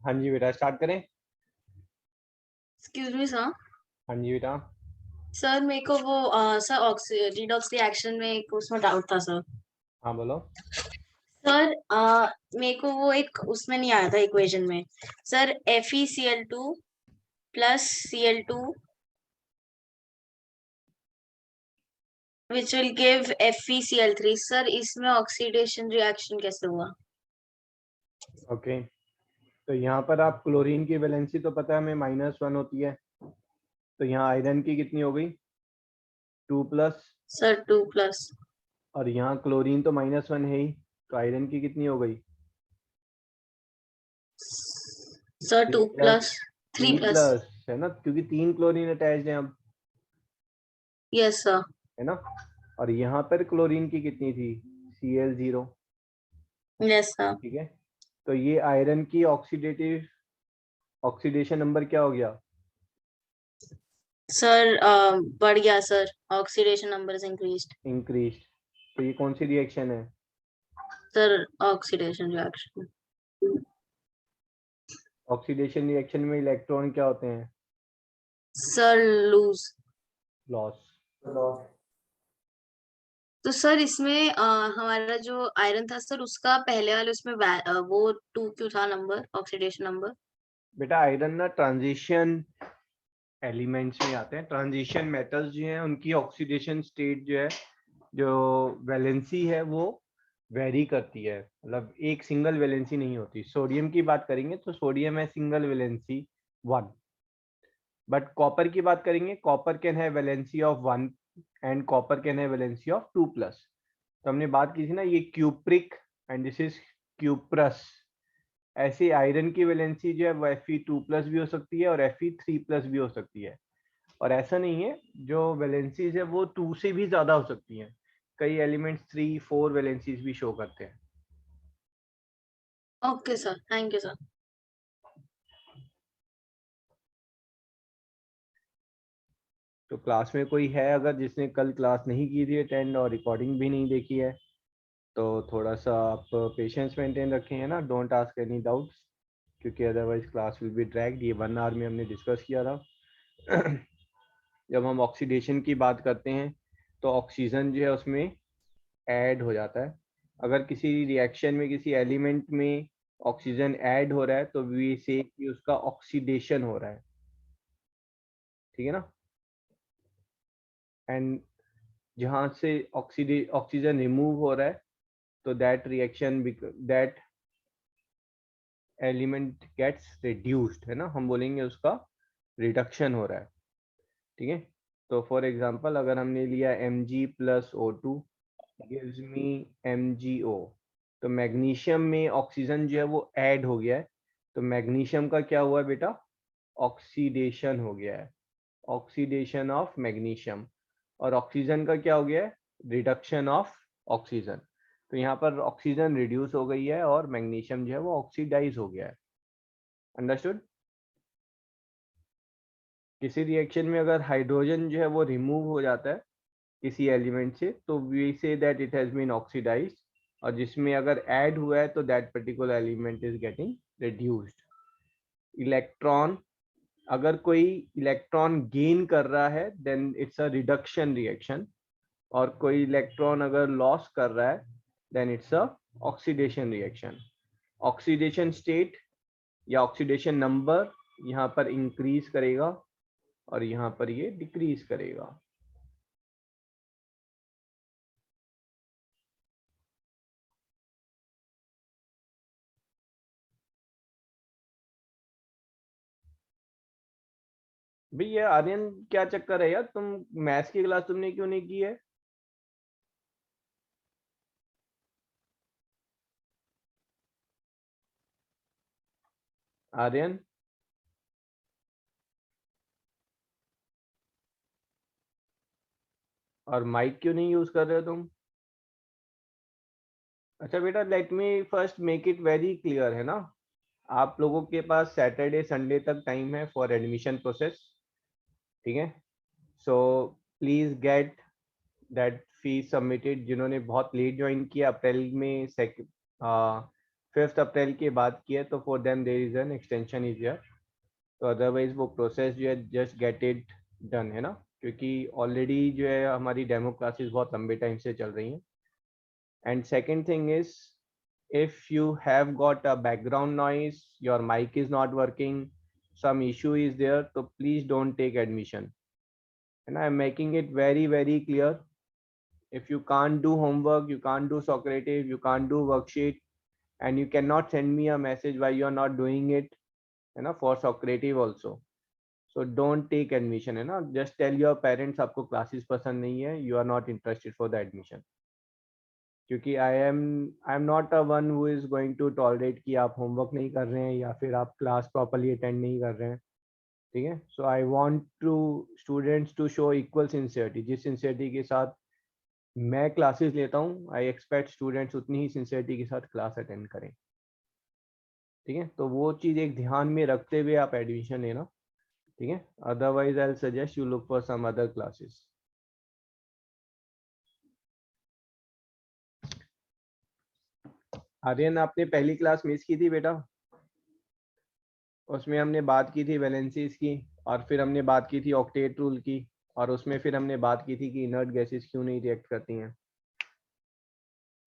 हाँ जी बेटा, स्टार्ट करें। Excuse me sir. हाँ जी बेटा। सर मेरे को वो सर रिडॉक्स रिएक्शन में एक उसमें डाउट था सर। हाँ बोलो। सर मेरे को वो एक उसमें नहीं आया था इक्वेशन में। Sir FeCl2 plus Cl2 which will give FeCl3। Sir इसमें ऑक्सीडेशन रिएक्शन कैसे हुआ? ओके, तो यहाँ पर आप क्लोरीन की वैलेंसी तो पता है हमें -1 होती है, तो यहाँ आयरन की कितनी हो गई? 2+। सर 2+। और यहाँ क्लोरीन तो -1 है ही, तो आयरन की कितनी हो गई? Sir 3 2 plus. Plus 3 3 plus. Plus है ना, क्योंकि 3 क्लोरीन अटैच्ड है अब, यस सर। है ना। और यहाँ पर क्लोरीन की कितनी थी? Cl0। Yes sir. ठीक है, तो ये आयरन की ऑक्सीडेशन नंबर क्या हो गया? सर बढ़ गया sir. Oxidation number is increased. Increase. तो ये कौन सी रिएक्शन है? Sir oxidation reaction. Oxidation reaction में इलेक्ट्रॉन क्या होते हैं? Sir lose. लॉस। तो सर इसमें हमारा जो आयरन था सर उसका पहले वाले उसमें वो 2 क्यों था नंबर ऑक्सीडेशन नंबर? बेटा आयरन ना ट्रांजिशन एलिमेंट्स में आते हैं। ट्रांजिशन मेटल्स जो हैं उनकी ऑक्सीडेशन स्टेट जो है, जो वैलेंसी है वो वेरी करती है, मतलब एक सिंगल वैलेंसी नहीं होती। सोडियम की बात करेंगे तो सोडियम है सिंगल वैलेंसी 1, बट कॉपर की बात करेंगे, कॉपर कैन है valency of 1 and copper can है वैलेंसी ऑफ 2+। तो हमने बात की थी ना, ये cupric and this is cuprous. ऐसे आयरन की वैलेंसी जो है वो Fe2+ भी हो सकती है और Fe3+ भी हो सकती है। और ऐसा नहीं है, जो वैलेंसीज है वो 2 से भी ज्यादा हो सकती हैं। कई एलिमेंट्स 3-4 वैलेंसीज भी शो करते हैं। Okay sir, thank you sir. तो क्लास में कोई है अगर जिसने कल क्लास नहीं की थी अटेंड और रिकॉर्डिंग भी नहीं देखी है, तो थोड़ा सा आप पेशेंस मेंटेन रखें, है ना। डोंट आस्क एनी डाउट्स, क्योंकि otherwise class will be dragged. ये 1 आवर में हमने डिस्कस किया था। जब हम ऑक्सीडेशन की बात करते हैं तो ऑक्सीजन जो है उसमें ऐड हो जाता है। अगर किसी रिएक्शन में किसी एलिमेंट में ऑक्सीजन ऐड हो रहा है तो वी से कि उसका ऑक्सीडेशन हो रहा है, ठीक है ना। एंड जहाँ से ऑक्सीजन रिमूव हो रहा है तो that reaction that element gets reduced, है ना। हम बोलेंगे उसका रिडक्शन हो रहा है, ठीक है। तो फॉर एग्जांपल अगर हमने लिया Mg+O2 गिव्स मी MgO, तो मैग्नीशियम में ऑक्सीजन जो है वो ऐड हो गया है, तो मैग्नीशियम का क्या हुआ है बेटा? ऑक्सीडेशन हो गया है, ऑक्सीडेशन ऑफ मैग्नीशियम। और ऑक्सीजन का क्या हो गया है? Reduction of oxygen. तो यहाँ पर ऑक्सीजन रिड्यूस हो गई है और मैग्नीशियम जो है वो ऑक्सीडाइज हो गया है। अंडरस्टूड। किसी रिएक्शन में अगर हाइड्रोजन जो है वो रिमूव हो जाता है किसी एलिमेंट से तो we say that it has been oxidised, और जिसमें अगर ऐड हुआ है तो that particular element is getting reduced. Electron, अगर कोई इलेक्ट्रॉन गेन कर रहा है then it's a reduction reaction, और कोई इलेक्ट्रॉन अगर लॉस कर रहा है then it's a oxidation reaction. Oxidation state या ऑक्सीडेशन नंबर यहाँ पर इंक्रीज करेगा और यहाँ पर ये डिक्रीज करेगा। भैया आर्यन, क्या चक्कर है यार, तुम मैथ्स की क्लास तुमने क्यों नहीं की है? आर्यन, और माइक क्यों नहीं यूज कर रहे हो तुम? अच्छा बेटा, let me first make it very clear, है ना। आप लोगों के पास सैटरडे संडे तक टाइम है फॉर एडमिशन प्रोसेस, ठीक है। So please get that fees submitted. जिन्होंने बहुत लेट ज्वाइन किया अप्रैल में 5 अप्रैल के बाद की है, तो for them there is an extension is there, तो अदरवाइज वो प्रोसेस जो है जस्ट गेट इट डन, है ना, क्योंकि ऑलरेडी जो है हमारी डेमो क्लासेस बहुत लंबे टाइम से चल रही हैं. And second thing is, if you have got a background noise, your mic is not working, some issue is there, so please don't take admission. And I'm making it very very clear, if you can't do homework, you can't do Socrative, you can't do worksheet, and you cannot send me a message why you are not doing it, for Socrative also, so don't take admission, just tell your parents आपको classes पसंद नहीं है, you are not interested for the admission. क्योंकि I am not a one who is going to tolerate कि आप homework नहीं कर रहे हैं या फिर आप क्लास प्रॉपरली अटेंड नहीं कर रहे हैं, ठीक है. So I want to students to show equal sincerity, जिस सिंसियरिटी के साथ मैं क्लासेस लेता हूँ, आई एक्सपेक्ट स्टूडेंट्स उतनी ही सिंसियरिटी के साथ क्लास अटेंड करें, ठीक है. तो वो चीज़ एक ध्यान में रखते हुए आप एडमिशन लेना, ठीक है. Otherwise I suggest you look for some other classes. Aryan, आपने पहली क्लास मिस की थी बेटा, उसमें हमने बात की थी वैलेंसीज की, और फिर हमने बात की थी ऑक्टेट रूल की, और उसमें फिर हमने बात की थी कि इनर्ट गैसेस क्यों नहीं रिएक्ट करती हैं.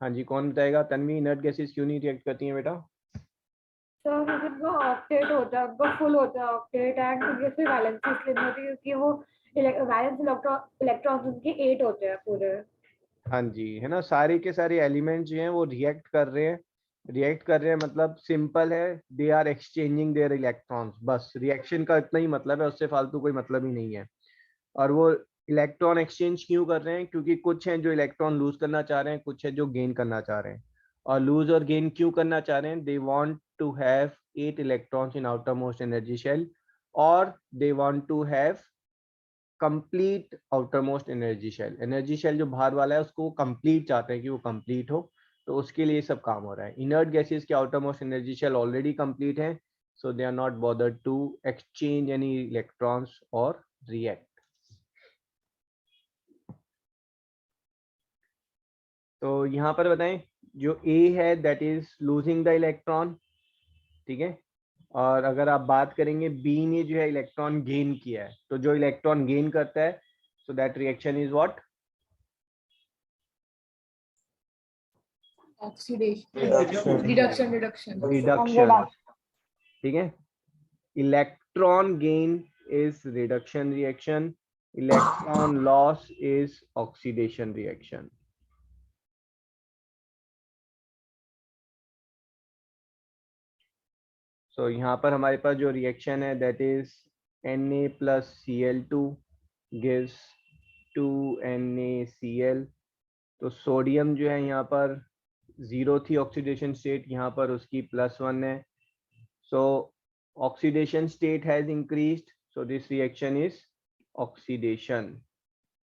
हाँ जी, कौन बताएगा? तन्वी, इनर्ट गैसेस क्यों नहीं रिएक्ट करती हैं बेटा? सर उनका ऑक्टेट होता है, उनका फुल होता है ऑक्टेट, एंड उनके फिर वैलेंसी इसलिए होती है क्योंकि वो वैलेंस इलेक्ट्रॉन्स उनके 8 होते हैं पूरे. हाँ जी, है ना, सारे के सारे एलिमेंट्स जो हैं वो रिएक्ट कर रहे हैं. रिएक्ट कर रहे हैं मतलब सिंपल है, they are exchanging their electrons, बस रिएक्शन का इतना ही मतलब है, उससे फालतू कोई मतलब ही नहीं है. और वो इलेक्ट्रॉन एक्सचेंज क्यों कर रहे हैं? क्योंकि कुछ हैं जो इलेक्ट्रॉन लूज करना चाह रहे हैं, कुछ है जो गेन करना चाह रहे हैं. और लूज और गेन क्यों करना चाह रहे हैं? They want to have 8 electrons in outer most energy shell, और they want to have complete outer most energy shell. Energy shell जो बाहर वाला है उसको कंप्लीट चाहते हैं कि वो कंप्लीट हो, तो उसके लिए सब काम हो रहा है. इनर्ट गैसेस के outer most energy shell already complete है, so they are not bothered to exchange any electrons or react. तो यहाँ पर बताएं, जो A है that is losing the electron, ठीक है. और अगर आप बात करेंगे B ने जो है इलेक्ट्रॉन गेन किया है, तो जो इलेक्ट्रॉन गेन करता है, so that reaction is what? Oxidation, reduction, reduction, ठीक है. Electron gain is reduction reaction, electron loss is oxidation reaction. तो यहाँ पर हमारे पास जो रिएक्शन है that is Na plus Cl2 gives 2NaCl. तो सोडियम जो है यहाँ पर 0 थी ऑक्सीडेशन स्टेट, यहाँ पर उसकी +1 है. So oxidation state has increased, so this reaction is oxidation,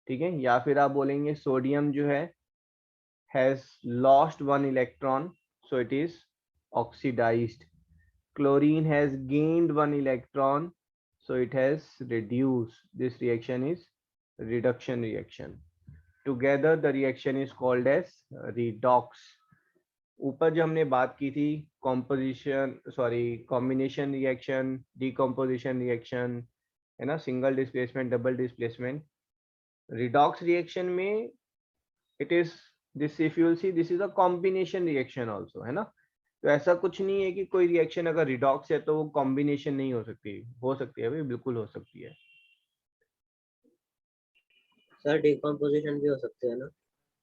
ठीक है. या फिर आप बोलेंगे सोडियम जो है has lost 1 electron, so it is oxidised. Chlorine has gained 1 electron, so it has reduced. This reaction is reduction reaction. Together the reaction is called as redox. ऊपर जो हमने बात की थी कॉम्बिनेशन रिएक्शन, डिकम्पोजिशन रिएक्शन, है ना, single displacement, double displacement. Redox reaction में it is this, if you will see, this is a combination reaction also, है ना. तो ऐसा कुछ नहीं है कि कोई रिएक्शन अगर रिडॉक्स है तो वो कॉम्बिनेशन नहीं हो सकती, हो सकती है भाई, बिल्कुल हो सकती है. सर डिकम्पोजिशन भी हो सकती है ना?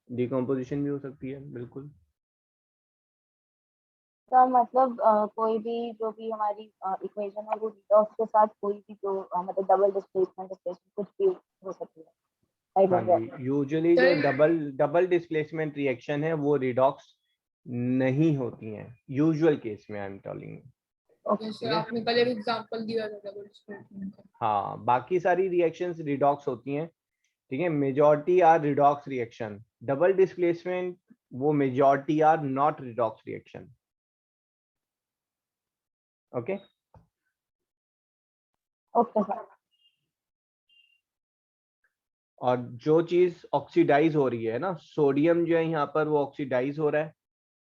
डिकम्पोजिशन भी हो सकती है, बिल्कुल. तो मतलब कोई भी जो भी हमारी इक्वेशन है वो रिडॉक्स के साथ कोई भी जो मतलब डबल डिस्प्लेसमेंट कुछ भी हो सकती है. हाँ जी, यूजुअली जो डबल डिस्प्लेसमेंट रिएक्शन है वो रिडॉक्स नहीं होती हैं यूजुअल केस में, आई एम टेलिंग. आपने कल एक एग्जांपल दिया था डबल डिस्प्लेसमेंट का. हाँ, बाकी सारी रिएक्शंस रिडॉक्स होती हैं, ठीक है. Majority are redox reaction. Double displacement वो majority are not redox reaction. Okay okay sir. और जो चीज ऑक्सीडाइज हो रही है ना, सोडियम जो है यहाँ पर वो ऑक्सीडाइज हो रहा है,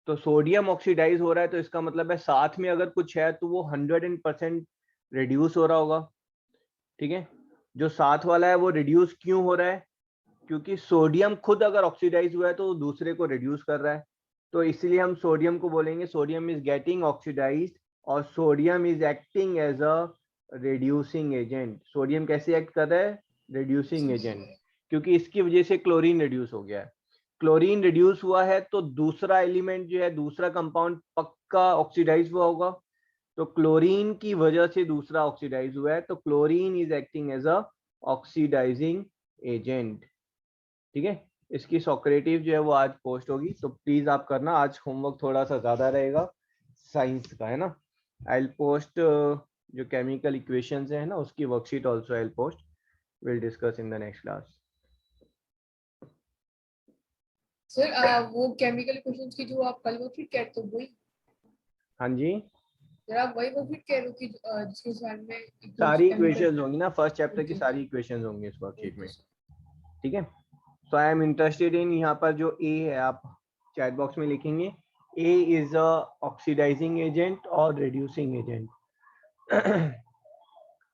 तो सोडियम ऑक्सीडाइज हो रहा है तो इसका मतलब है साथ में अगर कुछ है तो वो 100% रिड्यूस हो रहा होगा। ठीक है, जो साथ वाला है वो रिड्यूस क्यों हो रहा है? क्योंकि सोडियम खुद अगर ऑक्सीडाइज हुआ है तो दूसरे को रिड्यूस कर रहा है, तो इसलिए हम सोडियम को बोलेंगे सोडियम इज गेटिंग ऑक्सीडाइज्ड और sodium is acting as a reducing agent. Sodium कैसे एक्ट कर रहा है? रिड्यूसिंग एजेंट, क्योंकि इसकी वजह से क्लोरीन रिड्यूस हो गया है। क्लोरीन रिड्यूस हुआ है तो दूसरा एलिमेंट जो है, दूसरा कंपाउंड पक्का ऑक्सीडाइज हुआ होगा, तो क्लोरीन की वजह से दूसरा ऑक्सीडाइज हुआ है, तो chlorine is acting as a oxidising agent. ठीक है, इसकी सॉक्रेटिव जो है वो आज पोस्ट होगी, तो प्लीज आप करना, आज होमवर्क थोड़ा सा ज्यादा रहेगा साइंस का, है ना। आई विल पोस्ट जो केमिकल इक्वेशंस है ना उसकी worksheet also I will post, will discuss in the next class. Sir वो केमिकल इक्वेशंस की जो आप कल वर्कशीट कहते हो वही? हाँ जी, सर आप वही वर्कशीट कह रहे हो कि जिसके साथ में सारी इक्वेशंस होंगी ना, फर्स्ट चैप्टर की सारी इक्वेशंस होंगी इस वर्कशीट में। ठीक है, so I am interested in, यहाँ पर जो ए है आप चैट बॉक्स में लिखेंगे, ए इज अ ऑक्सीडाइजिंग एजेंट और रिड्यूसिंग एजेंट।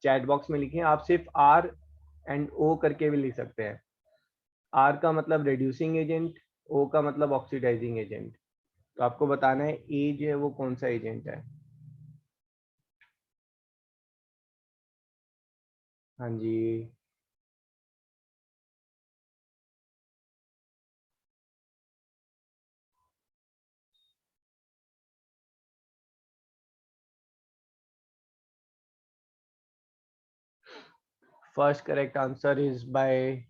चैट बॉक्स में लिखें, आप सिर्फ आर एंड ओ करके भी लिख सकते हैं। आर का मतलब रिड्यूसिंग एजेंट, ओ का मतलब ऑक्सीडाइजिंग एजेंट। तो आपको बताना है ए जो है वो कौन सा एजेंट है। हाँ जी, first correct answer is by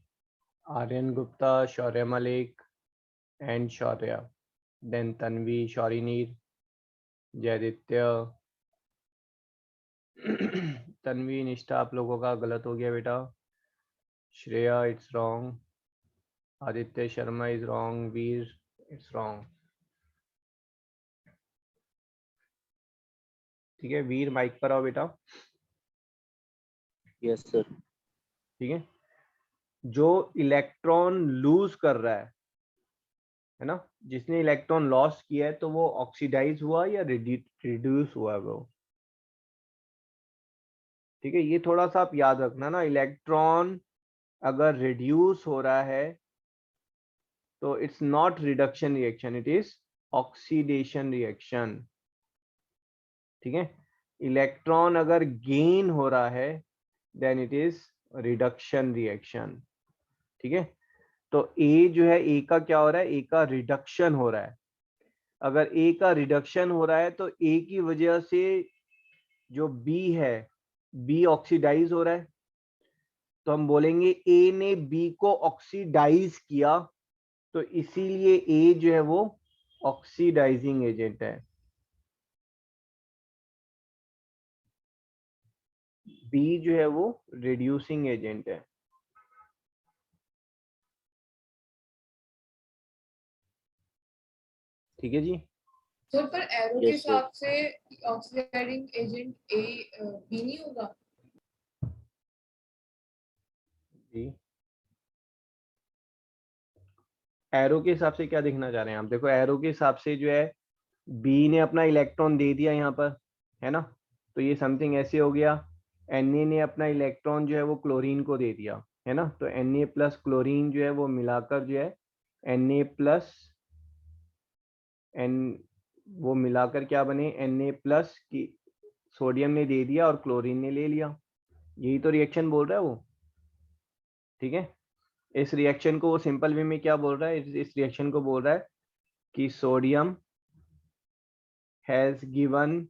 Aryan Gupta, Shaurya Malik, and Shaurya. Then Tanvi, Shaurinir, Jaditya, Tanvi, निष्ठा आप लोगों का गलत हो गया बेटा। Shreya it's wrong, Aditya Sharma is wrong, Veer it's wrong. ठीक है, वीर माइक पर आओ बेटा। Yes sir. ठीक है, जो इलेक्ट्रॉन लूज कर रहा है ना, जिसने इलेक्ट्रॉन लॉस किया है, तो वो ऑक्सीडाइज हुआ या रिड्यूस हुआ वो? ठीक है, ये थोड़ा सा आप याद रखना ना, इलेक्ट्रॉन अगर रिड्यूस हो रहा है तो it's not reduction reaction, it is oxidation reaction. ठीक है, इलेक्ट्रॉन अगर गेन हो रहा है then it is reduction reaction. ठीक है, तो ए जो है, ए का क्या हो रहा है? ए का रिडक्शन हो रहा है। अगर ए का रिडक्शन हो रहा है तो ए की वजह से जो बी है, बी ऑक्सीडाइज हो रहा है, तो हम बोलेंगे ए ने बी को ऑक्सीडाइज किया, तो इसीलिए ए जो है वो ऑक्सीडाइजिंग एजेंट है। बी जो है वो रिड्यूसिंग एजेंट है। ठीक है जी। सर पर एरो के Yes, sir. हिसाब से ऑक्सीडाइजिंग एजेंट ए बी नहीं होगा? जी, एरो के हिसाब से क्या देखना चाह रहे हैं आप? देखो, एरो के हिसाब से जो है, बी ने अपना इलेक्ट्रॉन दे दिया यहाँ पर, है ना, तो ये समथिंग ऐसे हो गया। Na ने अपना इलेक्ट्रॉन जो है वो क्लोरीन को दे दिया, है ना, तो Na प्लस क्लोरीन जो है वो मिलाकर जो है Na प्लस एन, वो मिलाकर क्या बने? Na प्लस की सोडियम ने दे दिया और क्लोरीन ने ले लिया। यही तो रिएक्शन बोल रहा है वो। ठीक है, इस रिएक्शन को वो सिंपल वे में क्या बोल रहा है? इस रिएक्शन को बोल रहा है कि sodium has given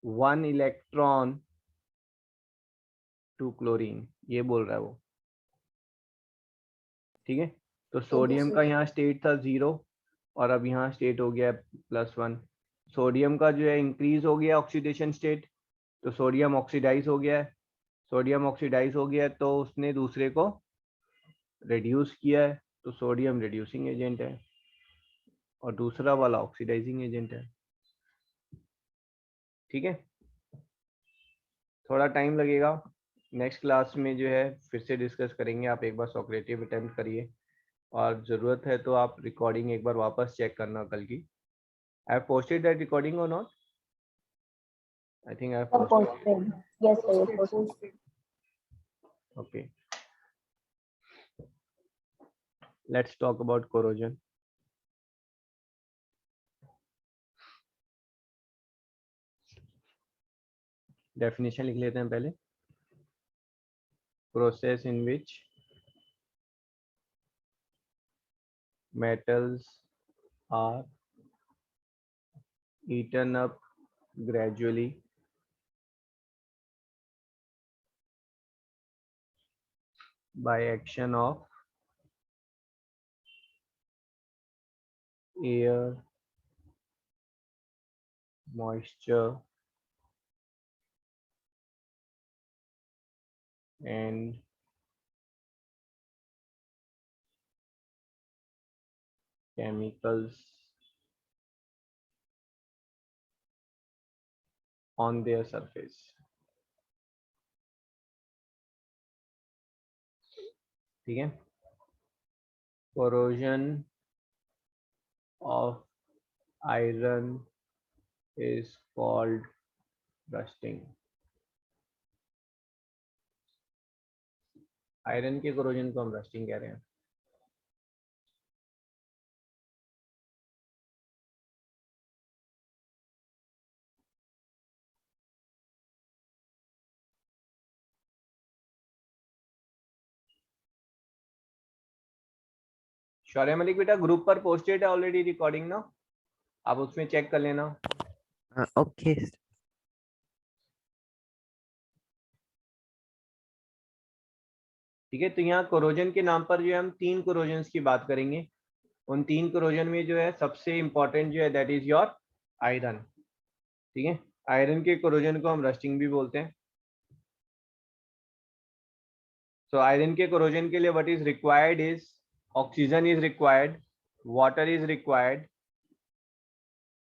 1 electron to chlorine, ये बोल रहा है वो। ठीक है, तो सोडियम का यहाँ स्टेट था 0 और अब यहाँ स्टेट हो गया +1। सोडियम का जो है इंक्रीज हो गया ऑक्सीडेशन स्टेट, तो सोडियम ऑक्सीडाइज हो गया है। सोडियम ऑक्सीडाइज हो गया तो उसने दूसरे को रिड्यूस किया है, तो सोडियम रिड्यूसिंग एजेंट है और दूसरा वाला ऑक्सीडाइजिंग एजेंट है। ठीक है, थोड़ा टाइम लगेगा, नेक्स्ट क्लास में जो है फिर से डिस्कस करेंगे। आप एक बार सॉक्रेटिव अटेम्प्ट करिए और ज़रूरत है तो आप रिकॉर्डिंग एक बार वापस चेक करना कल की। I have posted that recording or not? I think I have posted. Posted. Yes, sir. Yes, posted. Okay. Let's talk about corrosion. Definition लिख लेते हैं पहले. Process in which metals are eaten up gradually by action of air, moisture, and chemicals on their surface. ठीक है. Corrosion of iron is called rusting. Iron के corrosion को हम rusting कह रहे हैं. शौर्य मलिक बेटा ग्रुप पर पोस्टेड है ऑलरेडी रिकॉर्डिंग ना, आप उसमें चेक कर लेना. ओके. ठीक है. तो यहाँ कोरोजन के नाम पर जो है हम 3 कोरोजन्स की बात करेंगे. उन 3 कोरोजन में जो है सबसे इंपॉर्टेंट जो है दैट इज योर आयरन. ठीक है. आयरन के कोरोजन को हम रस्टिंग भी बोलते हैं. So iron के corrosion के लिए what is required is oxygen is required, water is required,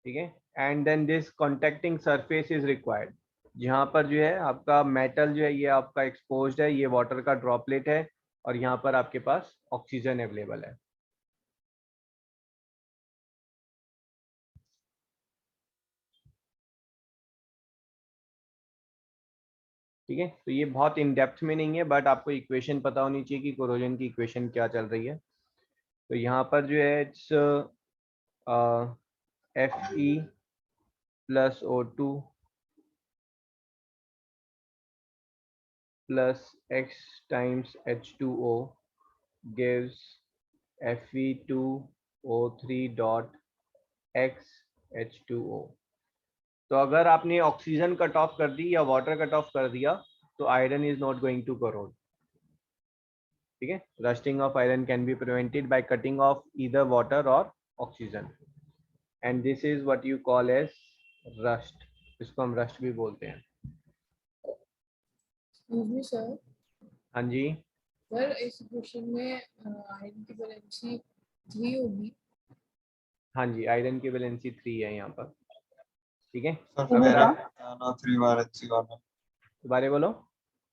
ठीक है, and then this contacting surface is required. जहाँ पर जो है आपका मेटल जो है ये आपका एक्सपोज्ड है, ये वाटर का ड्रॉपलेट है और यहाँ पर आपके पास ऑक्सीजन अवेलेबल है. ठीक है. तो ये बहुत इन डेप्थ में नहीं है बट आपको इक्वेशन पता होनी चाहिए कि कोरोजन की इक्वेशन क्या चल रही है. तो यहाँ पर जो है it's Fe plus O2 plus X times H2O gives Fe2O3 dot X H2O. तो अगर आपने ऑक्सीजन कट ऑफ कर दी या वाटर कट ऑफ कर दिया तो iron is not going to corrode. ठीक है. Rusting of iron can be prevented by cutting off either water और oxygen and this is what you call as rust. इसको हम रस्ट भी बोलते हैं. Excuse me, sir. हाँ जी. सर इस क्वेश्चन में आयरन की वैलेंसी 3 होगी. हाँ जी, आयरन की वैलेंसी 3 है यहाँ पर. ठीक है. सर फेरिक होता है ना 3 वैलेंसी वाला. दोबारा बोलो.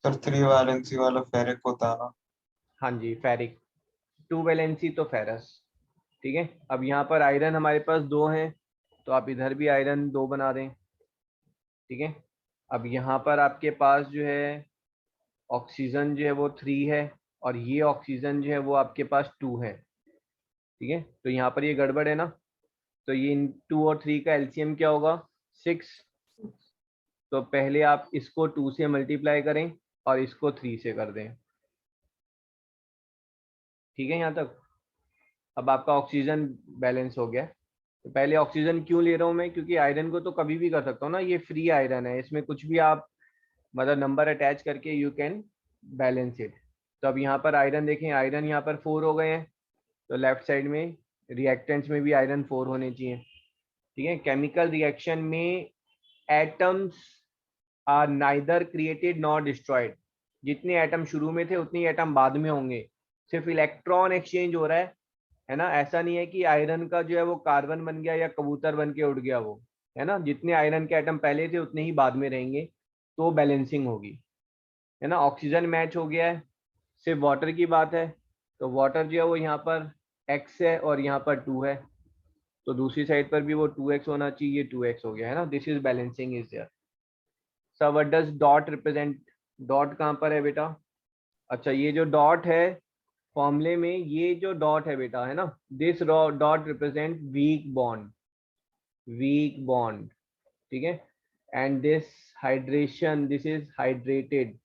सर 3 वैलेंसी वाला फेरिक होता है ना. हाँ जी, फेरिक. 2 वैलेंसी तो फेरस. ठीक है. अब यहाँ पर आयरन हमारे पास 2 हैं तो आप इधर भी आयरन 2 बना दें. ठीक है. अब यहाँ पर आपके पास जो है ऑक्सीजन जो है वो 3 है और ये ऑक्सीजन जो है वो आपके पास 2 है. ठीक है. तो यहाँ पर ये गड़बड़ है ना. तो ये 2 और 3 का एलसीएम क्या होगा 6. तो पहले आप इसको 2 से मल्टीप्लाई करें और इसको 3 से कर दें. ठीक है यहाँ तक. अब आपका ऑक्सीजन बैलेंस हो गया. तो पहले ऑक्सीजन क्यों ले रहा हूँ मैं, क्योंकि आयरन को तो कभी भी कर सकता हूँ ना, ये फ्री आयरन है, इसमें कुछ भी आप मतलब नंबर अटैच करके यू कैन बैलेंस इट. तो अब यहाँ पर आयरन देखें, आयरन यहाँ पर 4 हो गए हैं तो लेफ्ट साइड में रिएक्टेंट्स में भी आयरन 4 होने चाहिए. ठीक है. केमिकल रिएक्शन में atoms are neither created nor destroyed. जितने एटम शुरू में थे उतने एटम बाद में होंगे. सिर्फ इलेक्ट्रॉन एक्सचेंज हो रहा है ना. ऐसा नहीं है कि आयरन का जो है वो कार्बन बन गया या कबूतर बन के उड़ गया वो, है ना. जितने आयरन के एटम पहले थे उतने ही बाद में रहेंगे तो बैलेंसिंग होगी, है ना. ऑक्सीजन मैच हो गया है, सिर्फ वाटर की बात है. तो वाटर जो है वो यहाँ पर X है और यहाँ पर 2 है. तो दूसरी साइड पर भी वो 2x होना चाहिए, 2x हो गया है ना. This is balancing is there. So what does dot represent? Dot कहाँ पर है बेटा? अच्छा, ये जो डॉट है फॉर्मूले में, ये जो डॉट है बेटा, है ना, this dot represent weak bond, weak bond. ठीक है. And this hydration, this is hydrated,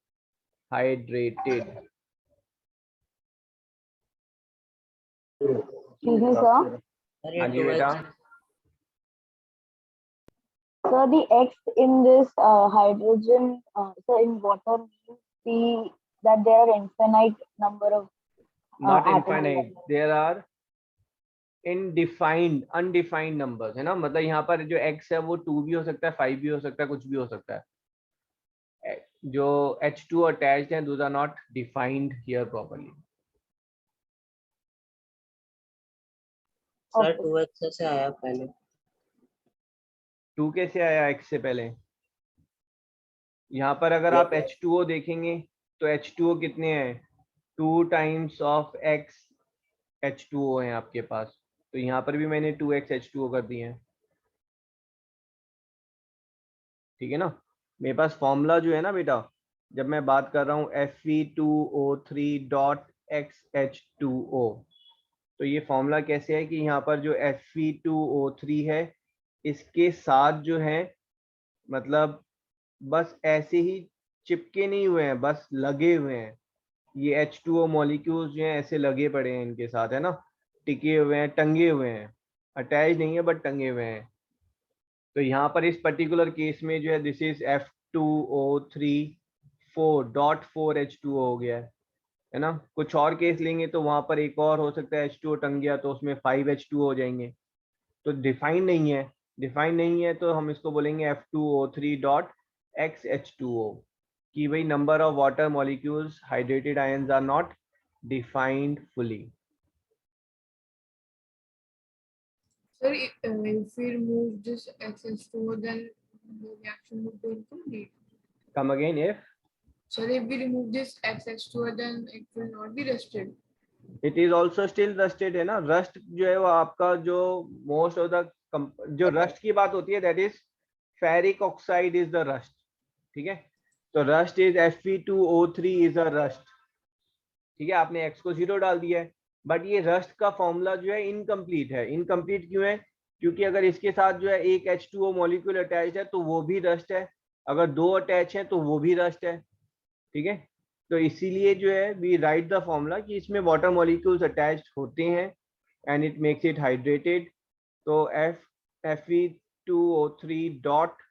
hydrated. Excuse me, sir. हाँ जी बेटा. So the X in this hydrogen, so in water means that there are infinite number of Not atoms. infinite, there are indefinite, undefined numbers, है ना. मतलब यहाँ पर जो x है वो 2 भी हो सकता है, 5 भी हो सकता है, कुछ भी हो सकता है. जो H2 अटैच्ड है, those are not defined here properly. Sir 2x से आया पहले. 2 कैसे आया x से पहले? यहाँ पर अगर आप H2O देखेंगे तो H2O कितने हैं? 2 टाइम्स ऑफ x H2O है आपके पास. तो यहाँ पर भी मैंने 2x H2O कर दिए हैं. ठीक है ना. मेरे पास फॉर्मूला जो है ना बेटा, जब मैं बात कर रहा हूँ Fe2O3 डॉट XH2O, तो ये फॉर्मूला कैसे है कि यहाँ पर जो Fe2O3 है, इसके साथ जो है, मतलब बस ऐसे ही चिपके नहीं हुए हैं, बस लगे हुए हैं. ये H2O मॉलिक्यूल्स जो हैं ऐसे लगे पड़े हैं इनके साथ, है ना, टिके हुए हैं, टंगे हुए हैं. अटैच नहीं है बट टंगे हुए हैं. तो यहाँ पर इस पर्टिकुलर केस में जो है, दिस इज F2O3 4.4H2O हो गया है ना. कुछ और केस लेंगे तो वहां पर एक और हो सकता है, H2O टंग गया तो उसमें 5H2O हो जाएंगे. तो डिफाइन नहीं है, डिफाइन नहीं है तो हम इसको बोलेंगे F2O3 डॉट XH2O, कि भाई number of water molecules hydrated ions are not defined fully. Sir, if we remove this XH2, then the reaction would be incomplete. Come again. If Sir, if we remove this XH2, then it will not be rusted. It is also still rusted, है ना. Rust जो है वो आपका जो most of the जो rust की बात होती है, that is ferric oxide is the rust. ठीक है. तो rust is Fe2O3 is a rust. ठीक है. आपने x को 0 डाल दिया है, बट ये रस्ट का फॉर्मूला जो है इनकम्प्लीट है. इनकम्प्लीट क्यों है? क्योंकि अगर इसके साथ जो है एक H2O मॉलिक्यूल अटैच है तो वो भी रस्ट है, अगर 2 अटैच है तो वो भी रस्ट है. ठीक है. तो इसीलिए जो है वी राइट द फॉर्मूला कि इसमें वाटर मॉलिक्यूल्स अटैच्ड होते हैं and it makes it hydrated. तो Fe2O3 dot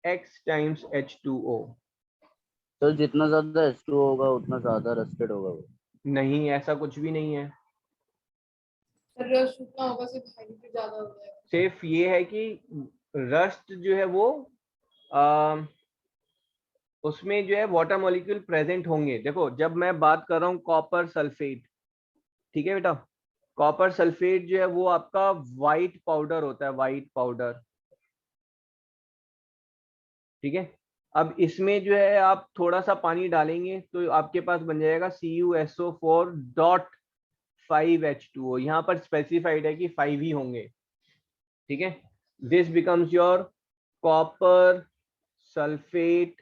x times H2O. तो जितना ज्यादा H2 होगा उतना ज्यादा रस्टेड होगा वो. नहीं, ऐसा कुछ भी नहीं है. Sir, rust उतना होगा, सिर्फ हाइड्रेट ज्यादा हो जाएगा. सिर्फ ये है कि रस्ट जो है वो उसमें जो है वाटर मॉलिक्यूल प्रेजेंट होंगे. देखो, जब मैं बात कर रहा हूँ कॉपर सल्फेट, ठीक है बेटा, कॉपर सल्फेट जो है वो आपका वाइट पाउडर होता है, वाइट पाउडर. ठीक है. अब इसमें जो है आप थोड़ा सा पानी डालेंगे तो आपके पास बन जाएगा CuSO4 डॉट 5H2O. यहाँ पर स्पेसिफाइड है कि 5 ही होंगे. ठीक है. This becomes your copper sulphate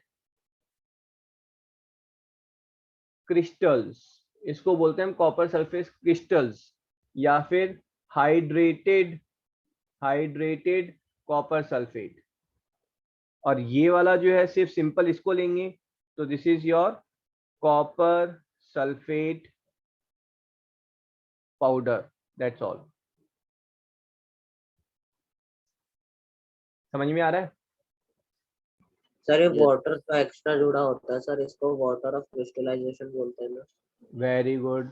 crystals. इसको बोलते हैं हम कॉपर सल्फेट क्रिस्टल्स, या फिर हाइड्रेटेड कॉपर सल्फेट. और ये वाला जो है सिर्फ सिंपल इसको लेंगे तो this is your copper sulphate powder, that's all. समझ में आ रहा है? सर ये वाटर का एक्स्ट्रा जुड़ा होता है सर, इसको वाटर ऑफ क्रिस्टलाइजेशन बोलते हैं ना. Very good.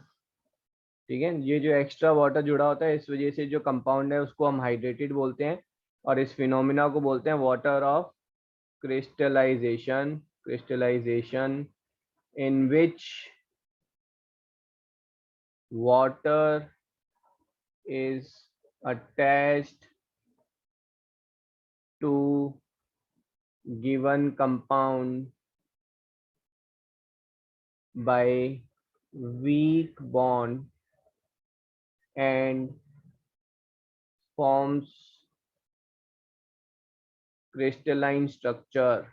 ठीक है. ये जो एक्स्ट्रा वाटर जुड़ा होता है, इस वजह से जो कंपाउंड है उसको हम हाइड्रेटेड बोलते हैं, और इस फिनोमिना को बोलते हैं water of crystallization in which water is attached to given compound by weak bond and forms crystalline structure.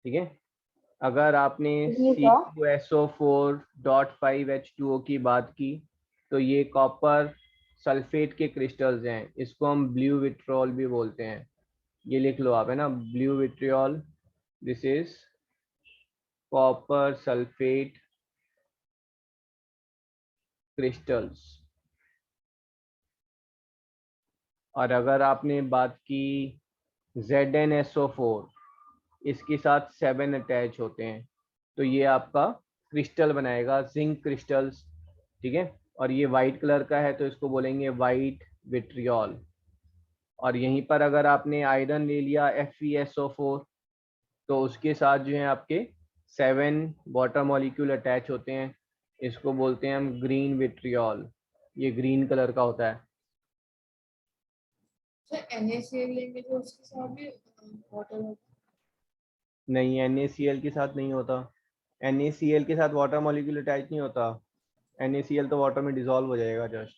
ठीक है, अगर आपने जी सर। C2SO4.5H2O की बात की तो ये कॉपर सल्फेट के क्रिस्टल्स हैं, इसको हम ब्लू विट्रियोल भी बोलते हैं। ये लिख लो आप, है ना, blue vitriol, this is copper sulphate crystals. और अगर आपने बात की ZnSO4, इसके साथ 7 अटैच होते हैं, तो ये आपका क्रिस्टल बनाएगा, जिंक क्रिस्टल्स। ठीक है, और ये वाइट कलर का है तो इसको बोलेंगे वाइट विट्रियोल। और यहीं पर अगर आपने आयरन ले लिया FeSO4, तो उसके साथ जो है आपके 7 वाटर मॉलिक्यूल अटैच होते हैं, इसको बोलते हैं हम ग्रीन विट्रियोल। ये ग्रीन कलर का होता है। सर NaCl लेंगे तो उसके साथ भी वाटर होगा? नहीं, NaCl के साथ नहीं होता। NaCl के साथ वाटर मॉलिक्यूल अटैच नहीं होता। NaCl तो वाटर में डिसॉल्व हो जाएगा जस्ट।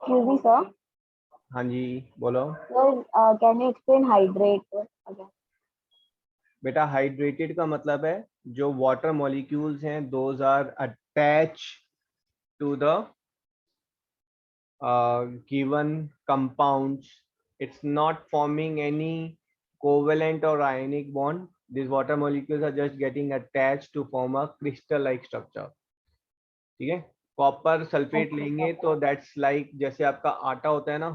Excuse me, sir. हाँ जी, बोलो Sir, can you explain hydrate again? बेटा। हाइड्रेटेड का मतलब है जो वाटर मॉलिक्यूल्स हैं those are attach to the given compounds. It's not forming any covalent or ionic bond. These water molecules are just getting attached to form a crystal like structure. ठीक है, copper sulphate लेंगे तो that's like जैसे आपका आटा होता है ना,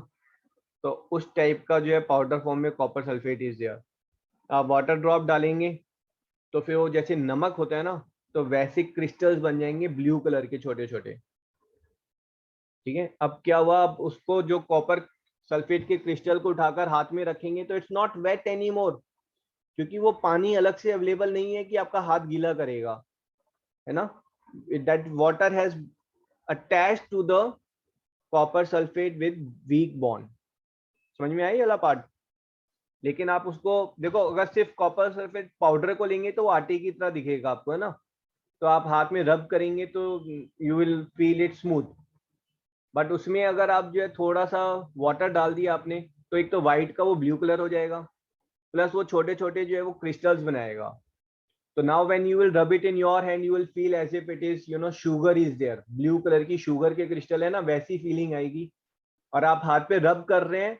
तो उस टाइप का जो है पाउडर फॉर्म में कॉपर सल्फेट इज देयर। आप वाटर ड्रॉप डालेंगे तो फिर वो जैसे नमक होता है ना, तो वैसे क्रिस्टल्स बन जाएंगे ब्लू कलर के छोटे छोटे। ठीक है, अब क्या हुआ, अब उसको जो कॉपर सल्फेट के क्रिस्टल को उठाकर हाथ में रखेंगे तो it's not wet any more, क्योंकि वो पानी अलग से अवेलेबल नहीं है कि आपका हाथ गीला करेगा, है ना। That water has attached to the copper sulphate with weak bond. समझ में आई वाला पार्ट। लेकिन आप उसको देखो, अगर सिर्फ कॉपर सल्फेट पाउडर को लेंगे तो वो आटे की तरह दिखेगा आपको, है ना। तो आप हाथ में रब करेंगे तो you will feel it smooth. But उसमें अगर आप जो है थोड़ा सा वाटर डाल दिया आपने, तो एक तो व्हाइट का वो ब्लू कलर हो जाएगा, प्लस वो छोटे छोटे जो है वो क्रिस्टल्स बनाएगा। तो now when you will rub it in your hand, you will feel as if it is sugar is there. Blue colour की शुगर के क्रिस्टल है ना, वैसी फीलिंग आएगी। और आप हाथ पे रब कर रहे हैं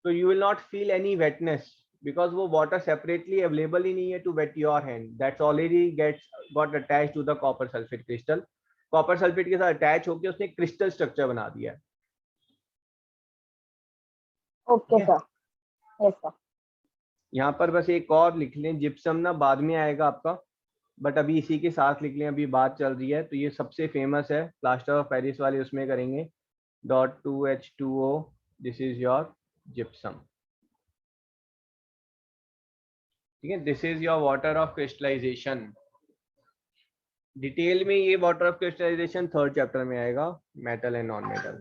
तो you will not feel any wetness, because वो वाटर सेपरेटली अवेलेबल ही नहीं है to wet your hand. That's already got attach to the copper sulphate crystal. Copper sulphate के साथ अटैच होकर उसने क्रिस्टल स्ट्रक्चर बना दिया है। Okay, sir. Yes, sir. यहाँ पर बस एक और लिख लें, जिप्सम ना बाद में आएगा आपका, बट अभी इसी के साथ लिख लें, अभी बात चल रही है। तो ये सबसे फेमस है, प्लास्टर ऑफ पेरिस वाले उसमें करेंगे .2H2O, this is your gypsum. ठीक है, this is your water of crystallisation. Detail में ये water of crystallisation 3rd chapter में आएगा, metal and non metal.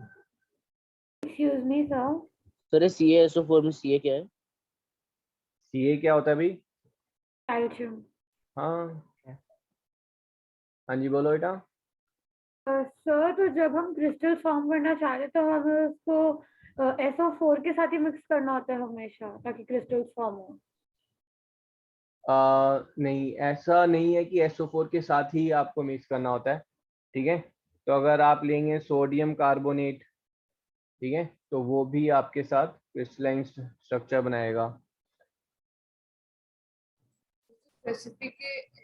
Excuse me, sir. Sir ये CaSO4 में Ca क्या है? Ca क्या होता है भाई? Calcium. हाँ हाँ जी, बोलो बेटा। सर, तो जब हम क्रिस्टल फॉर्म करना चाहते तो हमें उसको SO4 के साथ ही मिक्स करना होता है हमेशा, ताकि क्रिस्टल्स फॉर्म हो। नहीं, ऐसा नहीं है कि SO4 के साथ ही आपको मिक्स करना होता है। ठीक है, तो अगर आप लेंगे सोडियम कार्बोनेट, ठीक है, तो वो भी आपके साथ क्रिस्टलाइन स्ट्रक्चर बनाएगा। Specific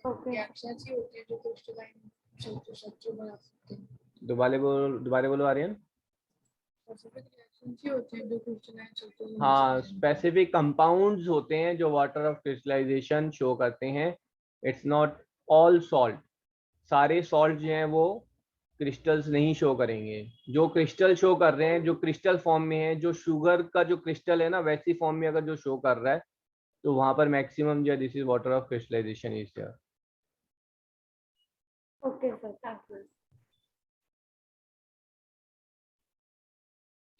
Okay. रिएक्शंस ही होती है जो क्रिस्टलाइन स्ट्रक्चर बना सकते हैं। दोबारा बोलो आर्यन। स्पेसिफिक रिएक्शंस ही होते हैं जो क्रिस्टलाइन स्ट्रक्चर बना हाँ, सकते हैं। स्पेसिफिक कंपाउंड्स होते हैं जो वाटर ऑफ क्रिस्टलाइजेशन शो करते हैं। It's not all salt. सारे सॉल्ट जो हैं वो क्रिस्टल्स नहीं शो करेंगे। जो क्रिस्टल शो कर रहे हैं, जो क्रिस्टल फॉर्म में है, जो शुगर का जो क्रिस्टल है ना, वैसी फॉर्म में अगर जो शो कर रहा है, तो वहां पर मैक्सिमम जो है this is water of crystallisation is there. Okay, sir. Thank you.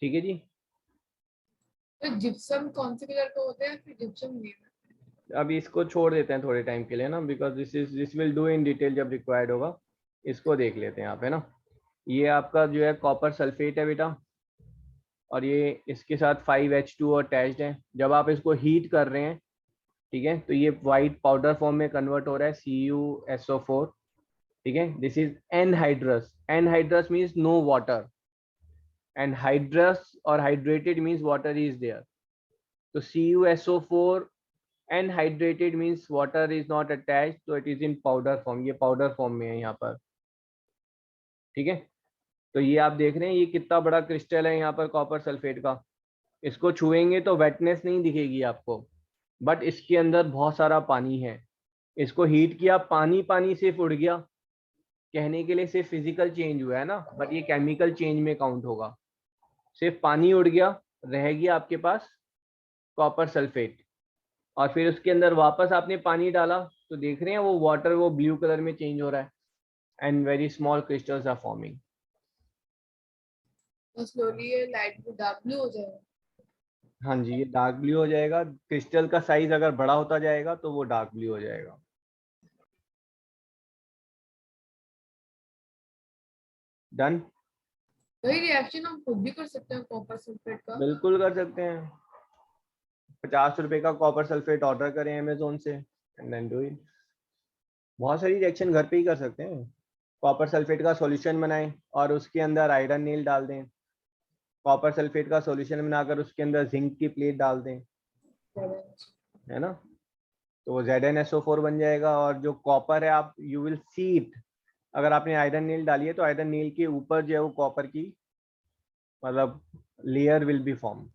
ठीक है जी। तो जिप्सम कौन से कलर का होता है, फिर जिप्सम नहीं है? अभी इसको छोड़ देते हैं थोड़े टाइम के लिए ना, because this will do in detail जब रिक्वायर्ड होगा। इसको देख लेते हैं आप, है ना। ये आपका जो है कॉपर सल्फेट है बेटा, और ये इसके साथ 5H2 अटैच्ड है। जब आप इसको हीट कर रहे हैं, ठीक है, तो ये वाइट पाउडर फॉर्म में कन्वर्ट हो रहा है, CuSO4, ठीक है। This is anhydrous. Anhydrous means no water, and hydrous और hydrated means water is there. तो CuSO4 anhydrated means water is not attached, तो it is in powder form. ये पाउडर फॉर्म में है यहाँ पर, ठीक है। तो ये आप देख रहे हैं ये कितना बड़ा क्रिस्टल है यहाँ पर कॉपर सल्फेट का। इसको छुएंगे तो वेटनेस नहीं दिखेगी आपको, बट इसके अंदर बहुत सारा पानी है। इसको हीट किया, पानी पानी सिर्फ उड़ गया, कहने के लिए सिर्फ फिजिकल चेंज हुआ है ना, बट ये केमिकल चेंज में काउंट होगा। सिर्फ पानी उड़ गया, रह गया आपके पास कॉपर सल्फेट, और फिर उसके अंदर वापस आपने पानी डाला तो देख रहे हैं वो वाटर वो ब्लू कलर में चेंज हो रहा है, and very small crystals are forming. तो स्लोली ये लाइट ब्लू डार्क ब्लू हो जाएगा। हाँ जी, ये डार्क ब्लू हो जाएगा। क्रिस्टल का साइज अगर बड़ा होता जाएगा तो वो डार्क ब्लू हो जाएगा। डन। वही रिएक्शन हम खुद भी कर सकते हैं कॉपर सल्फेट का। बिल्कुल कर सकते हैं। 50 रुपए का कॉपर सल्फेट ऑर्डर करें अमेजोन से, एंड देन डू इट। बहुत सारी रिएक्शन घर पे ही कर सकते हैं। कॉपर सल्फेट का सॉल्यूशन बनाएं और उसके अंदर आयरन नील डाल दें। कॉपर सल्फेट का सॉल्यूशन बनाकर उसके अंदर जिंक की प्लेट डाल दें, है ना, तो वो ZnSO4 बन जाएगा। और जो कॉपर है आप यू विल सी इट, अगर आपने आयरन नील डाली है तो आयरन नील के ऊपर जो है वो कॉपर की मतलब लेयर विल बी फॉर्म,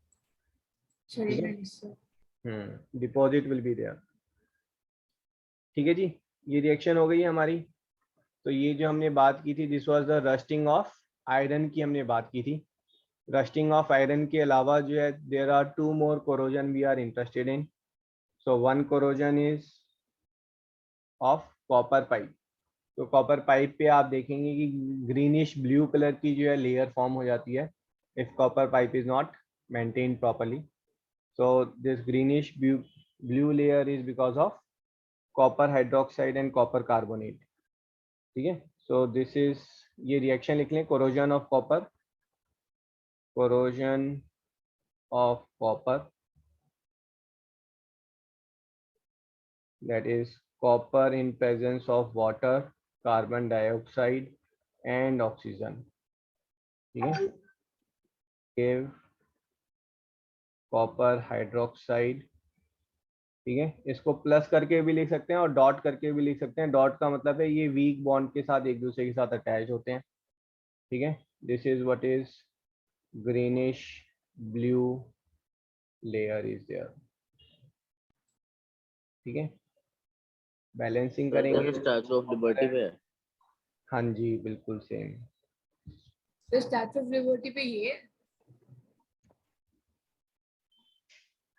ठीक है, डिपॉजिट विल बी देयर। ठीक है जी, ये रिएक्शन हो गई है हमारी। तो ये जो हमने बात की थी, this was the rusting of iron की हमने बात की थी। रस्टिंग ऑफ आयरन के अलावा जो है there are 2 more corrosion we are interested in. So one corrosion is of copper pipe. तो कॉपर पाइप पे आप देखेंगे कि ग्रीनिश ब्लू कलर की जो है लेयर फॉर्म हो जाती है if copper pipe is not maintained properly. So this greenish blue layer is because of copper hydroxide and copper carbonate, ठीक है। सो दिस इज, ये रिएक्शन लिख लें, corrosion of copper, corrosion of copper, that is copper in presence of water, carbon dioxide and oxygen, ठीक है। give copper hydroxide, ठीक है। इसको प्लस करके भी लिख सकते हैं और डॉट करके भी लिख सकते हैं। डॉट का मतलब है ये वीक बॉन्ड के साथ एक दूसरे के साथ अटैच होते हैं, ठीक है। This is what is greenish blue layer is there, ठीक है। बैलेंसिंग करेंगे। स्टैचू ऑफ लिबर्टी पे है। हाँ जी, बिल्कुल सेम। तो स्टैचू ऑफ लिबर्टी पे ये है?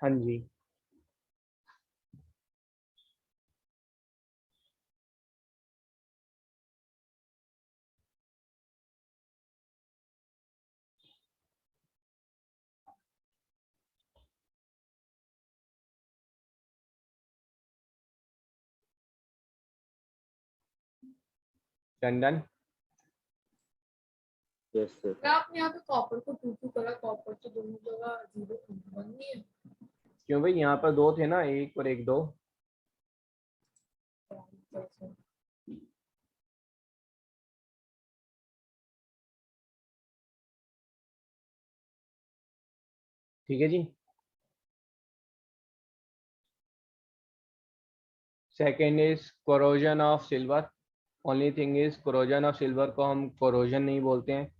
हाँ जी, डन। Yes sir. क्या आपने यहाँ पे कॉपर को 2 करा? कॉपर तो दोनों जगह 0 नहीं है। क्यों भाई, यहाँ पर 2 थे ना, 1 और 1 2। ठीक है जी। Second is corrosion of silver. Only thing is corrosion of silver को हम कोरोजन नहीं बोलते हैं,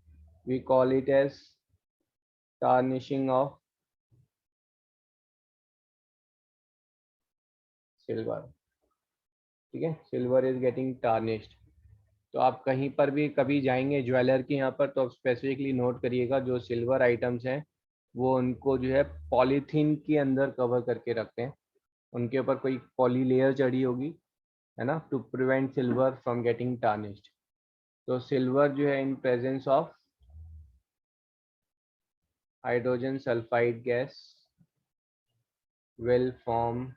we call it as tarnishing of silver, ठीक है। Silver is getting tarnished. तो आप कहीं पर भी कभी जाएंगे ज्वेलर के यहाँ पर, तो आप स्पेसिफिकली नोट करिएगा जो सिल्वर आइटम्स हैं वो उनको जो है पॉलीथीन के अंदर कवर करके रखते हैं, उनके ऊपर कोई पॉली लेयर चढ़ी होगी, है ना, to prevent silver from getting tarnished. तो सिल्वर जो है in presence of hydrogen sulphide gas will form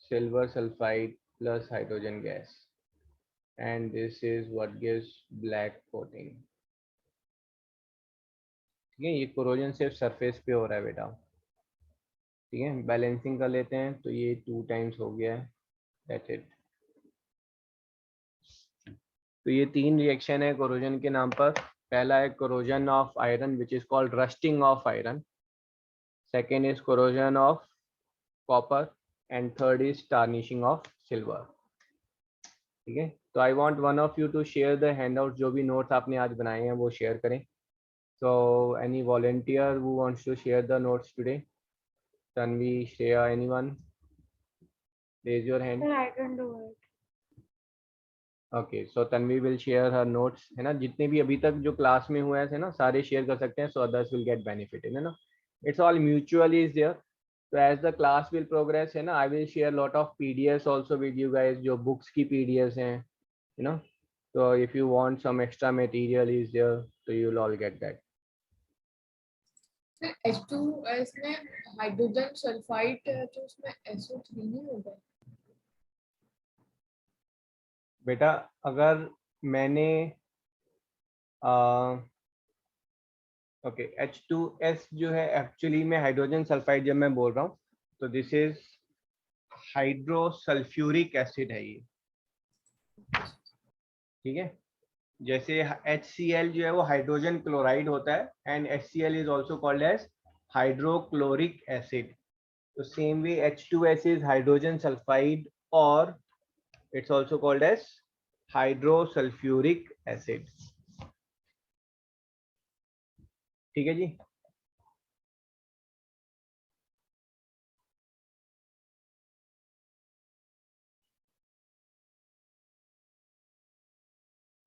silver sulfide plus hydrogen gas, and this is what gives black coating. ठीक है, ये कोरोजन सिर्फ सरफेस पे हो रहा है बेटा. ठीक है, बैलेंसिंग कर लेते हैं तो ये 2 टाइम्स हो गया है. That's it. तो ये 3 रिएक्शन है कोरोजन के नाम पर. पहला है corrosion of iron which is called rusting of iron. Second is corrosion of copper and third is tarnishing of silver. ठीक है, तो I want one of you to share the handout. जो भी नोट्स आपने आज बनाए हैं वो शेयर करें. So any volunteer who wants to share the notes today? Tanvi, Shreya, anyone? Raise your hand. Sir, I can do it. Okay, so Tanvi will share her notes, है ना. जितने भी अभी तक जो क्लास में हुए हैं ना सारे शेयर कर सकते हैं, so others will get benefit, है ना. It's all mutually is there. So as the class will progress, है ना, I will share lot of PDFs also with you guys. जो books की PDFs हैं, you know. So if you want some extra material is there, so you will all get that. H2S में hydrogen sulphide है तो उसमें SO3 नहीं होगा. बेटा अगर मैंने ओके H2S जो है एक्चुअली में हाइड्रोजन सल्फाइड जब मैं बोल रहा हूँ तो दिस इज हाइड्रोसल्फ्यूरिक एसिड है ये. ठीक है, जैसे HCl जो है वो हाइड्रोजन क्लोराइड होता है and HCl is also called as hydrochloric acid. तो same way H2S is hydrogen sulphide और it's also called as hydrosulphuric acid. ठीक है जी.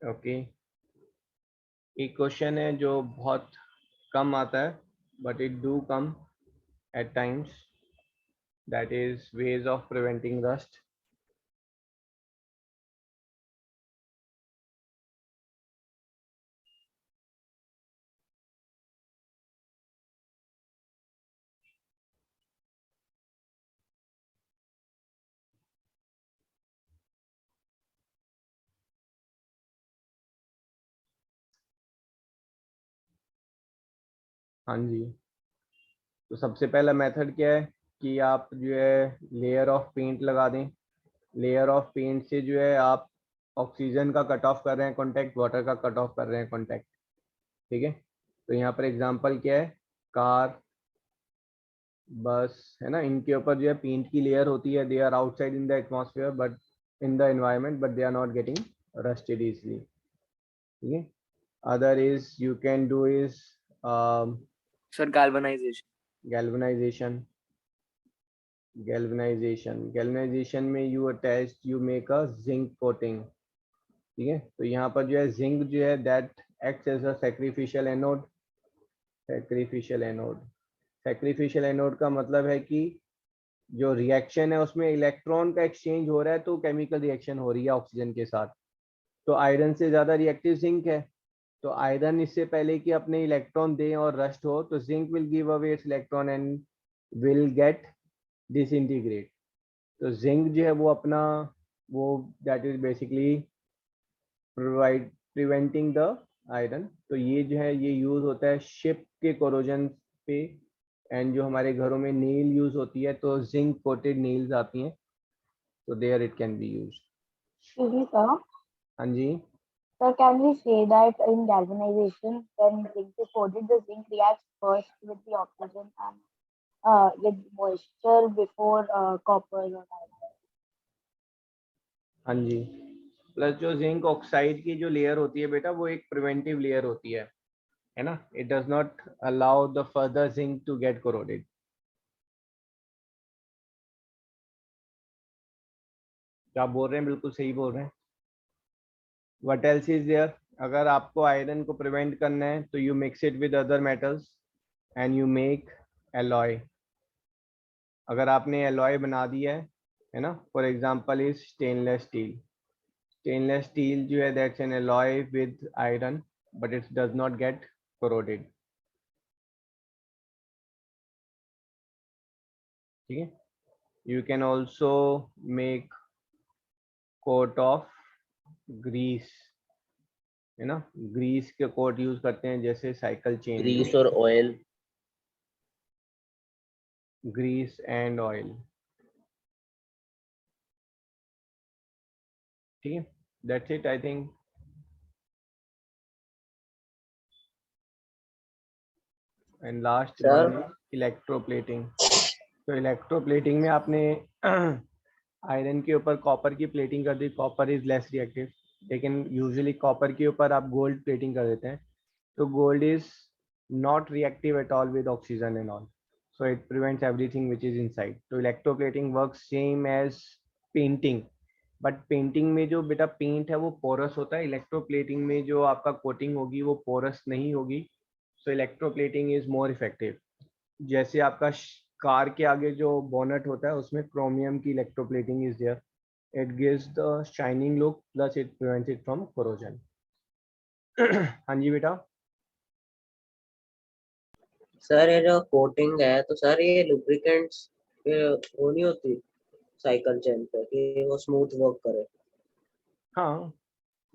ओके, एक क्वेश्चन है जो बहुत कम आता है but it do come at times. That is ways of preventing rust. हाँ जी, तो सबसे पहला मेथड क्या है कि आप जो है लेयर ऑफ पेंट लगा दें. लेयर ऑफ पेंट से जो है आप ऑक्सीजन का कट ऑफ कर रहे हैं कॉन्टैक्ट, वाटर का कट ऑफ कर रहे हैं कॉन्टैक्ट. ठीक है, तो यहाँ पर एग्जांपल क्या है, कार, बस, है ना, इनके ऊपर जो है पेंट की लेयर होती है. They are outside in the atmosphere but in the environment but they are not getting rusted easily. ठीक है, other is you can do is sir galvanization. Galvanization में you attach, you make a zinc coating. ठीक है, तो यहाँ पर जो है जिंक जो है that acts as a sacrificial anode. sacrificial anode का मतलब है कि जो रिएक्शन है उसमें इलेक्ट्रॉन का एक्सचेंज हो रहा है तो केमिकल रिएक्शन हो रही है ऑक्सीजन के साथ. तो आयरन से ज़्यादा रिएक्टिव जिंक है. तो आयरन इससे पहले कि अपने इलेक्ट्रॉन दे और रस्ट हो तो zinc will give away it's electron and will get disintegrate. तो जिंक जो है वो अपना वो that is basically preventing the iron. तो ये जो है ये यूज होता है शिप के कोरोजन पे एंड जो हमारे घरों में नील यूज होती है तो जिंक कोटेड नील्स आती हैं तो there it can be used. sir, हाँ जी, sir, can we say that in galvanization, when zinc is coated, the zinc reacts first with the oxygen and with moisture before copper or iron? हाँ जी. Plus जो zinc oxide की जो layer होती है बेटा वो एक प्रिवेंटिव लेयर होती है ना. It does not allow the further zinc to get corroded. जो आप बोल रहे हैं बिल्कुल सही बोल रहे हैं. What else is there? अगर आपको आयरन को प्रिवेंट करना है तो you mix it with other metals and you make alloy. अगर आपने एलॉय बना दिया है ना, for example is stainless steel. Stainless steel जो है that's an alloy with iron but it does not get corroded. ठीक है, you can also make coat of grease, है ना, ग्रीस के कोड यूज करते हैं जैसे साइकिल चेन, ग्रीस और ऑयल। ग्रीस एंड ऑयल, ठीक है, that's it I think. And last sir one electroplating. तो इलेक्ट्रोप्लेटिंग में आपने आयरन के ऊपर कॉपर की प्लेटिंग कर दी, कॉपर इज लेस रिएक्टिव, लेकिन यूजुअली कॉपर के ऊपर आप गोल्ड प्लेटिंग कर देते हैं, तो gold is not reactive at all with oxygen and all, so it prevents everything which is inside. तो electroplating works same as painting, but painting में जो बेटा पेंट है वो porous होता है, electroplating में जो आपका coating होगी वो porous नहीं होगी, so electroplating is more effective. जैसे आपका कार के आगे जो बोनट होता है उसमें क्रोमियम की electroplating is there, it gives the shining look plus it prevents it from corrosion. हाँ जी बेटा। सर ये जो कोटिंग है तो सर ये लुब्रिकेंट्स वो नहीं होती साइकिल चेन पे कि वो स्मूथ वर्क करे? हाँ,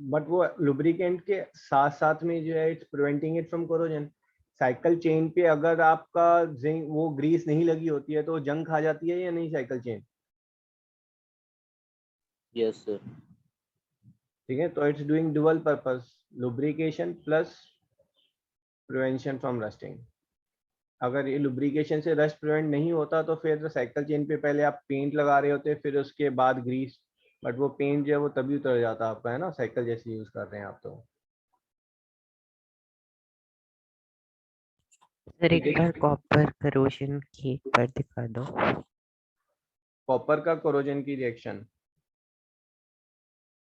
बट वो लुब्रिकेंट के साथ साथ में जो है it's preventing it from corrosion. Cycle chain पे अगर आपका जिंक वो ग्रीस नहीं लगी होती है तो जंग खा जाती है या नहीं साइकिल चेन? Yes sir. ठीक है, तो it's doing dual purpose, lubrication plus prevention from rusting. अगर ये लुब्रिकेशन से रस्ट प्रिवेंट नहीं होता तो फिर साइकिल चेन पे पहले आप पेंट लगा रहे होते, फिर उसके बाद ग्रीस, बट वो पेंट जो है वो तभी उतर जाता आपका, है ना, साइकिल जैसे यूज कर रहे हैं आप। तो सर एक बार कॉपर करोजन की एक बार दिखा दो। कॉपर का कोरोजन की रिएक्शन,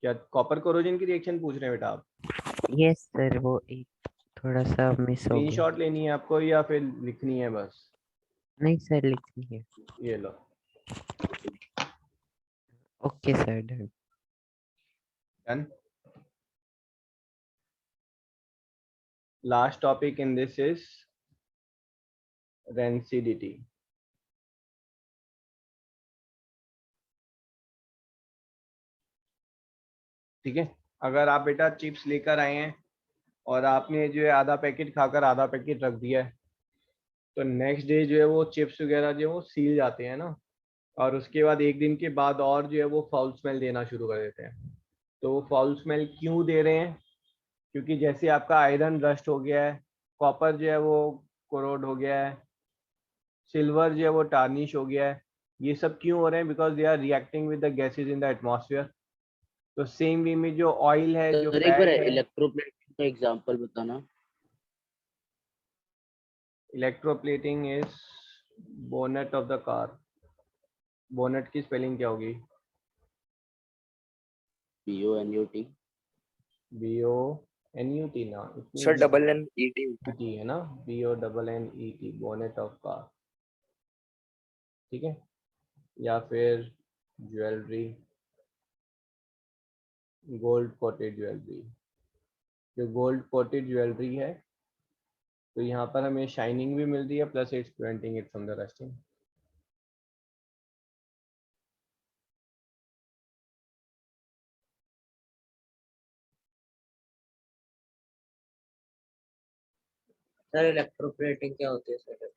क्या कॉपर कोरोजन की रिएक्शन पूछ रहे हैं बेटा आप? यस सर, वो एक थोड़ा सा मिस हो गया। स्क्रीनशॉट लेनी है आपको या फिर लिखनी है बस? नहीं सर, लिखनी है। ये लो। Okay sir, done. Done. Last topic in this is rancidity. ठीक है, अगर आप बेटा चिप्स लेकर आए हैं और आपने जो है आधा पैकेट खाकर आधा पैकेट रख दिया है, तो नेक्स्ट डे जो है वो चिप्स वगैरह जो है वो सील जाते हैं ना, और उसके बाद एक दिन के बाद और जो है वो फाउल स्मेल देना शुरू कर देते हैं। तो वो फाउल स्मेल क्यों दे रहे हैं? क्योंकि जैसे आपका आयरन रस्ट हो गया है, कॉपर जो है वो कोरोड हो गया है, सिल्वर जो है वो टार्निश हो गया है, ये सब क्यों हो रहे हैं? Because they are reacting with the gases in the atmosphere. तो सेम वे में जो ऑयल है, जो सर एक बार फैट है, इलेक्ट्रोप्लेटिंग का एग्जांपल बताना। Electroplating is bonnet of the car. Bonnet की स्पेलिंग क्या होगी? BONUT। BONUT ना, सर NNET। इतनी है ना, BONNET, बोनेट ऑफ कार। ठीक है, या फिर ज्वेलरी, गोल्ड कोटेड ज्वेलरी। जो गोल्ड कोटेड ज्वेलरी है तो यहाँ पर हमें शाइनिंग भी मिल रही है plus it's preventing it from the rusting. Sir electroplating क्या होती है सर?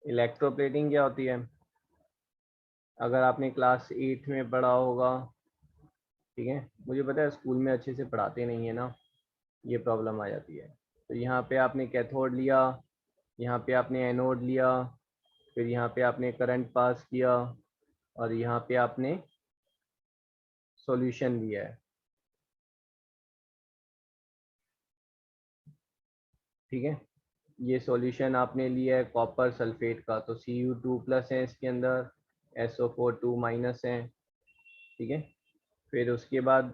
इलेक्ट्रोप्लेटिंग क्या होती है? अगर आपने क्लास 8 में पढ़ा होगा, ठीक है, मुझे पता है स्कूल में अच्छे से पढ़ाते नहीं है ना, ये प्रॉब्लम आ जाती है। तो यहाँ पे आपने कैथोड लिया, यहाँ पे आपने एनोड लिया, फिर यहाँ पे आपने करंट पास किया और यहाँ पे आपने सॉल्यूशन लिया है। ठीक है, ये सॉल्यूशन आपने लिया है कॉपर सल्फेट का, तो Cu2+ है इसके अंदर, SO4 2- है। ठीक है, फिर उसके बाद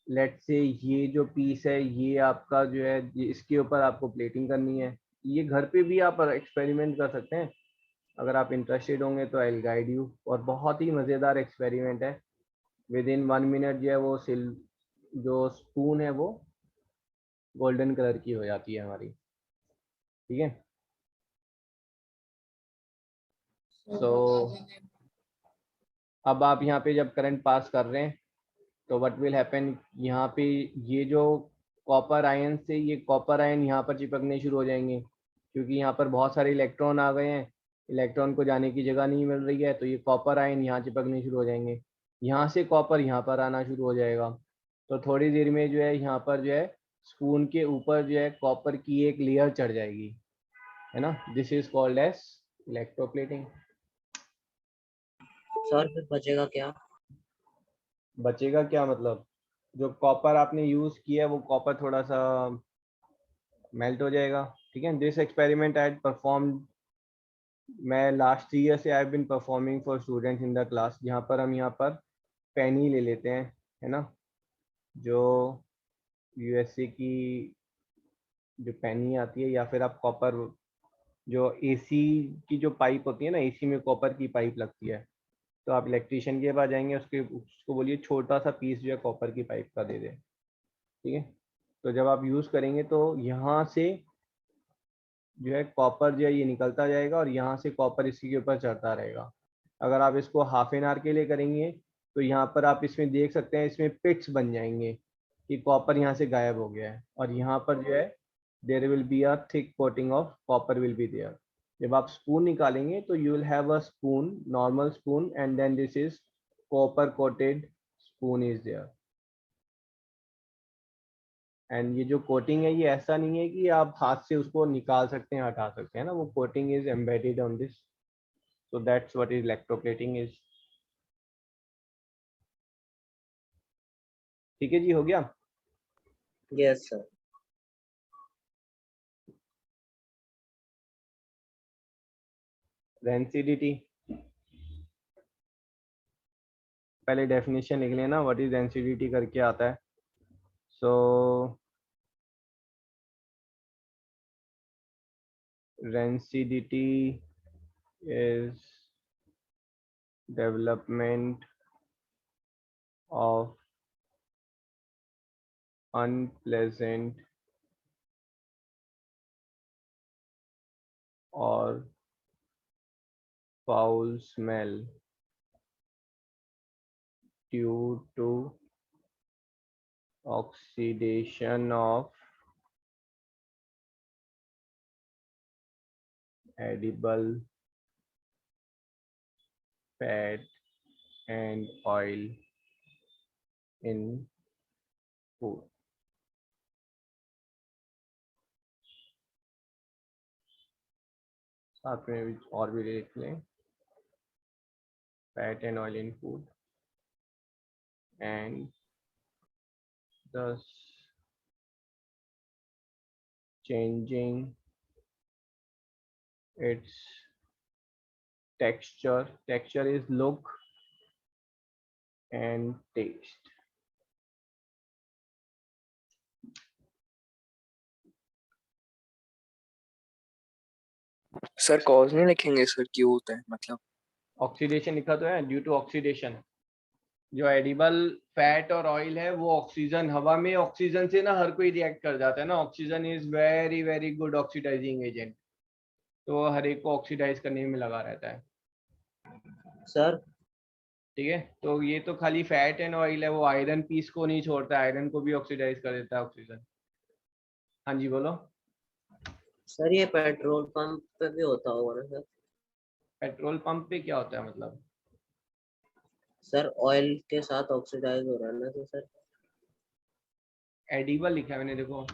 लेट से ये जो पीस है ये आपका जो है इसके ऊपर आपको प्लेटिंग करनी है। ये घर पे भी आप एक्सपेरिमेंट कर सकते हैं, अगर आप इंटरेस्टेड होंगे तो आई विल गाइड यू। और बहुत ही मज़ेदार एक्सपेरिमेंट है, विद इन 1 मिनट जो है वो जो स्पून है वो गोल्डन कलर की हो जाती है हमारी। ठीक है, सो अब आप यहाँ पे जब करंट पास कर रहे हैं तो व्हाट विल हैपन, यहाँ पे ये जो कॉपर आयन से ये कॉपर आयन यहाँ पर चिपकने शुरू हो जाएंगे, क्योंकि यहाँ पर बहुत सारे इलेक्ट्रॉन आ गए हैं, इलेक्ट्रॉन को जाने की जगह नहीं मिल रही है, तो ये कॉपर आयन यहाँ चिपकने शुरू हो जाएंगे, यहाँ से कॉपर यहाँ पर आना शुरू हो जाएगा। तो थोड़ी देर में जो है यहाँ पर जो है स्पून के ऊपर जो है कॉपर की एक लेयर चढ़ जाएगी, है ना। This is called as electroplating. Sir फिर बचेगा क्या? बचेगा क्या मतलब, जो कॉपर आपने यूज किया है वो कॉपर थोड़ा सा मेल्ट हो जाएगा, ठीक है। दिस एक्सपेरिमेंट आई परफॉर्म, मैं लास्ट 3 ईयर से I have been performing for students in the class, जहाँ पर हम यहाँ पर पेन ही ले लेते हैं, है ना, जो यूएसए की जो पेनी आती है, या फिर आप कॉपर, जो एसी की जो पाइप होती है ना, एसी में कॉपर की पाइप लगती है, तो आप इलेक्ट्रिशियन के पास जाएंगे, उसको बोलिए छोटा सा पीस जो है कॉपर की पाइप का दे दे, ठीक है। तो जब आप यूज़ करेंगे तो यहाँ से जो है कॉपर जो है ये निकलता जाएगा और यहाँ से कॉपर इसी के ऊपर चढ़ता रहेगा। अगर आप इसको हाफ एन आवर के लिए करेंगे तो यहाँ पर आप इसमें देख सकते हैं, इसमें पिट्स बन जाएंगे कि कॉपर यहाँ से गायब हो गया है, और यहाँ पर जो है there will be a thick coating of copper will be there. जब आप स्पून निकालेंगे तो you will have a spoon, normal spoon, and then this is copper coated spoon is there. And ये जो कोटिंग है ये ऐसा नहीं है कि आप हाथ से उसको निकाल सकते हैं, हटा सकते हैं ना, वो coating is embedded on this, so that's what is electroplating is. ठीक है जी, हो गया। Yes sir. डेंसिटी, पहले डेफिनेशन लिख लेना, व्हाट इज डेंसिटी करके आता है। सो density is development of unpleasant or foul smell due to oxidation of edible fat and oil in food। साथ में भी और भी लिख लें, fat and oil in food and thus changing its texture, texture is look and taste। Sir cause नहीं लिखेंगे sir, क्यों होता है मतलब? ऑक्सीडेशन लिखा तो है, ड्यू टू ऑक्सीडेशन। जो एडिबल फैट और ऑयल है वो ऑक्सीजन, हवा में ऑक्सीजन से ना हर कोई रिएक्ट कर जाता है ना, oxygen is very very good oxidising agent, तो हर एक को ऑक्सीडाइज करने में लगा रहता है सर ठीक है। तो ये तो खाली फैट एंड ऑयल है, वो आयरन पीस को नहीं छोड़ता, आयरन को भी ऑक्सीडाइज कर देता है ऑक्सीजन। हाँ जी बोलो। सर ये पेट्रोल पंप पे भी होता होगा ना सर? पेट्रोल पंप पे क्या होता है मतलब? सर ऑयल के साथ ऑक्सीडाइज हो रहा है ना तो सर? एडिबल लिखा है मैंने, देखो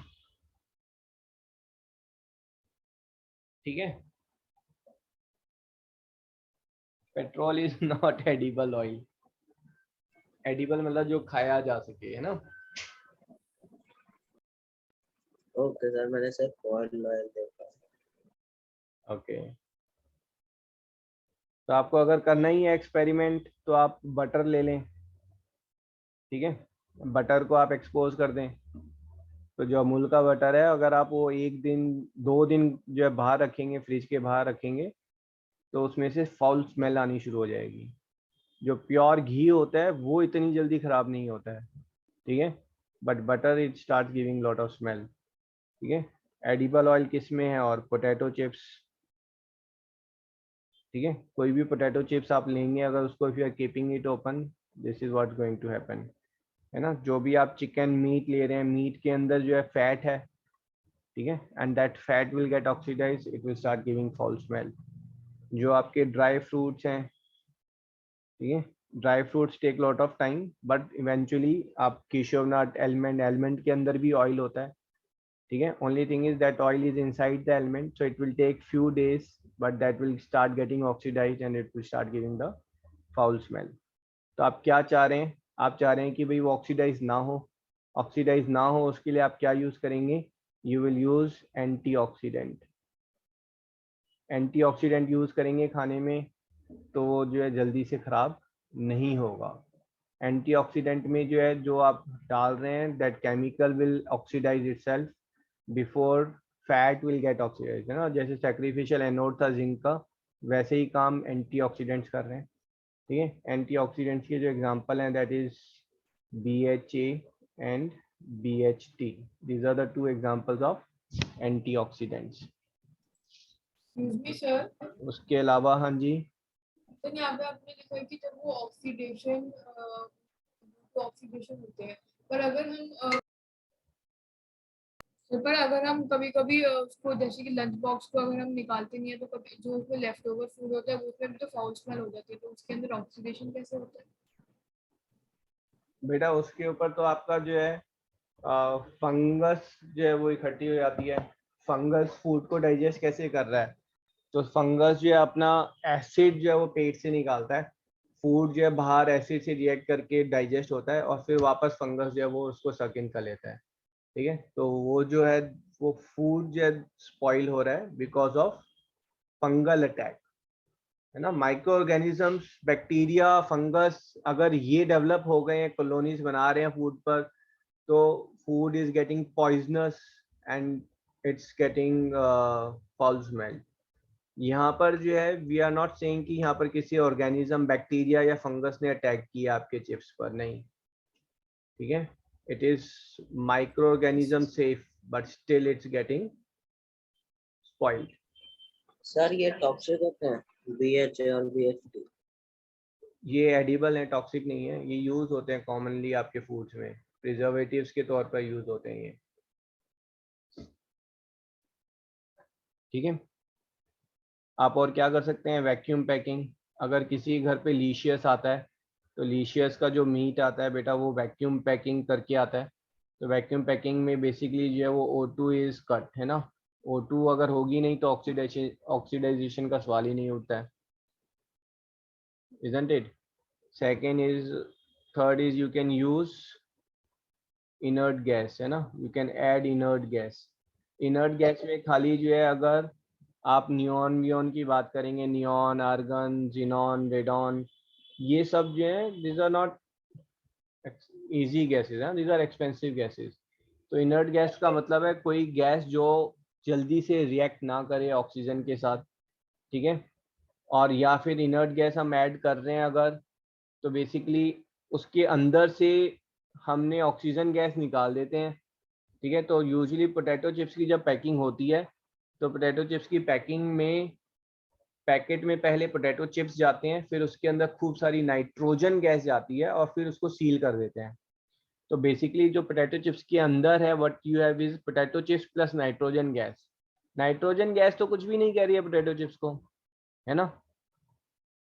ठीक है। Petrol is not edible oil, edible मतलब जो खाया जा सके, है ना। ओके सर, मैंने सिर्फ ऑयल देखा। ओके, तो आपको अगर करना ही है एक्सपेरिमेंट तो आप बटर ले लें, ठीक है। बटर को आप एक्सपोज कर दें, तो जो अमूल का बटर है अगर आप वो 1 दिन 2 दिन जो है बाहर रखेंगे, फ्रिज के बाहर रखेंगे, तो उसमें से फाउल स्मेल आनी शुरू हो जाएगी। जो प्योर घी होता है वो इतनी जल्दी खराब नहीं होता है, ठीक है, but butter it start giving lot of smell, ठीक है। एडिबल ऑयल किस में है, और पोटैटो चिप्स, ठीक है। कोई भी पोटैटो चिप्स आप लेंगे, अगर उसको if you are keeping it open, this is what going to happen, है ना, जो भी आप चिकन मीट ले रहे हैं, मीट के अंदर जो है फैट है, ठीक है, and that fat will get oxidise, it will start giving foul smell. जो आपके ड्राई फ्रूट्स हैं, ठीक है, dry fruits take lot of time, but eventually आप केशव नट, एलमंड के अंदर भी ऑयल होता है, ठीक है, only thing is that oil is inside the element, so it will take few days, but that will start getting oxidised and it will start giving the foul smell. तो आप क्या चाह रहे हैं, आप चाह रहे हैं कि भाई वो ऑक्सीडाइज ना हो, ऑक्सीडाइज ना हो उसके लिए आप क्या यूज करेंगे, you will use antioxidant. Antioxidant use करेंगे खाने में तो वो जो है जल्दी से खराब नहीं होगा। एंटीऑक्सीडेंट में जो है जो आप डाल रहे हैं, that chemical will oxidise itself before fat will get oxidise, है ना, जैसे सैक्रिफिशियल एनोड था जिंक का, वैसे ही काम एंटीऑक्सीडेंट्स कर रहे हैं, ठीक है। एंटीऑक्सीडेंट्स के जो एग्जांपल हैं, that is BHA and BHT, these are the 2 examples of antioxidants. Excuse me, sir. उसके अलावा हाँ जी, तो यहाँ पे आपने लिखा है कि जब वो ऑक्सीडेशन होते हैं, पर अगर हम कभी कभी उसको, जैसे कि लंच बॉक्स को अगर हम निकालते नहीं है, तो कभी जो उसमें लेफ्ट ओवर फूड होता है वो उसमें भी तो फाउल स्मेल हो जाती है, तो उसके अंदर ऑक्सीडेशन कैसे होता है? बेटा उसके ऊपर तो आपका जो है फंगस जो है वो इकट्ठी हो जाती है। फंगस फूड को डाइजेस्ट कैसे कर रहा है, तो फंगस जो है अपना एसिड जो है वो पेट से निकालता है, फूड जो है बाहर एसिड से रिएक्ट करके डाइजेस्ट होता है और फिर वापस फंगस जो है वो उसको सक इन कर लेता है, ठीक है। तो वो जो है वो फूड जो है स्पॉइल हो रहा है बिकॉज ऑफ फंगल अटैक, है ना। माइक्रो ऑर्गेनिजम्स, बैक्टीरिया, फंगस अगर ये डेवलप हो गए हैं, कॉलोनीज बना रहे हैं फूड पर, तो food is getting poisonous and it's getting foul smell. यहाँ पर जो है वी आर नॉट सेइंग कि यहाँ पर किसी ऑर्गेनिज्म, बैक्टीरिया या फंगस ने अटैक किया आपके चिप्स पर, नहीं, ठीक है। It is micro organism safe but still it's getting spoiled. Sir ये टॉक्सिक होते हैं BHA और BHT? ये एडिबल है, टॉक्सिक नहीं है, ये यूज होते हैं कॉमनली आपके फूड्स में, प्रिजर्वेटिव्स के तौर पर यूज होते हैं ये, ठीक है। आप और क्या कर सकते हैं, वैक्यूम पैकिंग। अगर किसी घर पे लीशियस आता है तो लीशियस का जो मीट आता है बेटा वो वैक्यूम पैकिंग करके आता है। तो वैक्यूम पैकिंग में बेसिकली जो है वो O2 इज कट, है ना। O2 अगर होगी नहीं तो ऑक्सीडाइजेशन का सवाल ही नहीं उठता है, isn't it? Second is, third is you can use inert gas, है ना, you can add inert gas। inert gas में खाली जो है अगर आप नियॉन की बात करेंगे, नियॉन, आर्गन, जिनॉन, रेडॉन, ये सब जो है these are not easy gases, हैं, these are expensive gases। तो इनर्ट गैस का मतलब है कोई गैस जो जल्दी से रिएक्ट ना करे ऑक्सीजन के साथ, ठीक है। और या फिर इनर्ट गैस हम ऐड कर रहे हैं अगर, तो बेसिकली उसके अंदर से हमने ऑक्सीजन गैस निकाल देते हैं, ठीक है। तो यूजुअली पोटैटो चिप्स की जब पैकिंग होती है तो पोटैटो चिप्स की पैकिंग में पैकेट में पहले पोटैटो चिप्स जाते हैं, फिर उसके अंदर खूब सारी नाइट्रोजन गैस जाती है और फिर उसको सील कर देते हैं। तो बेसिकली जो पोटैटो चिप्स के अंदर है, what you have is potato chips plus nitrogen gas. Nitrogen gas तो कुछ भी नहीं कह रही है पोटैटो चिप्स को, है ना।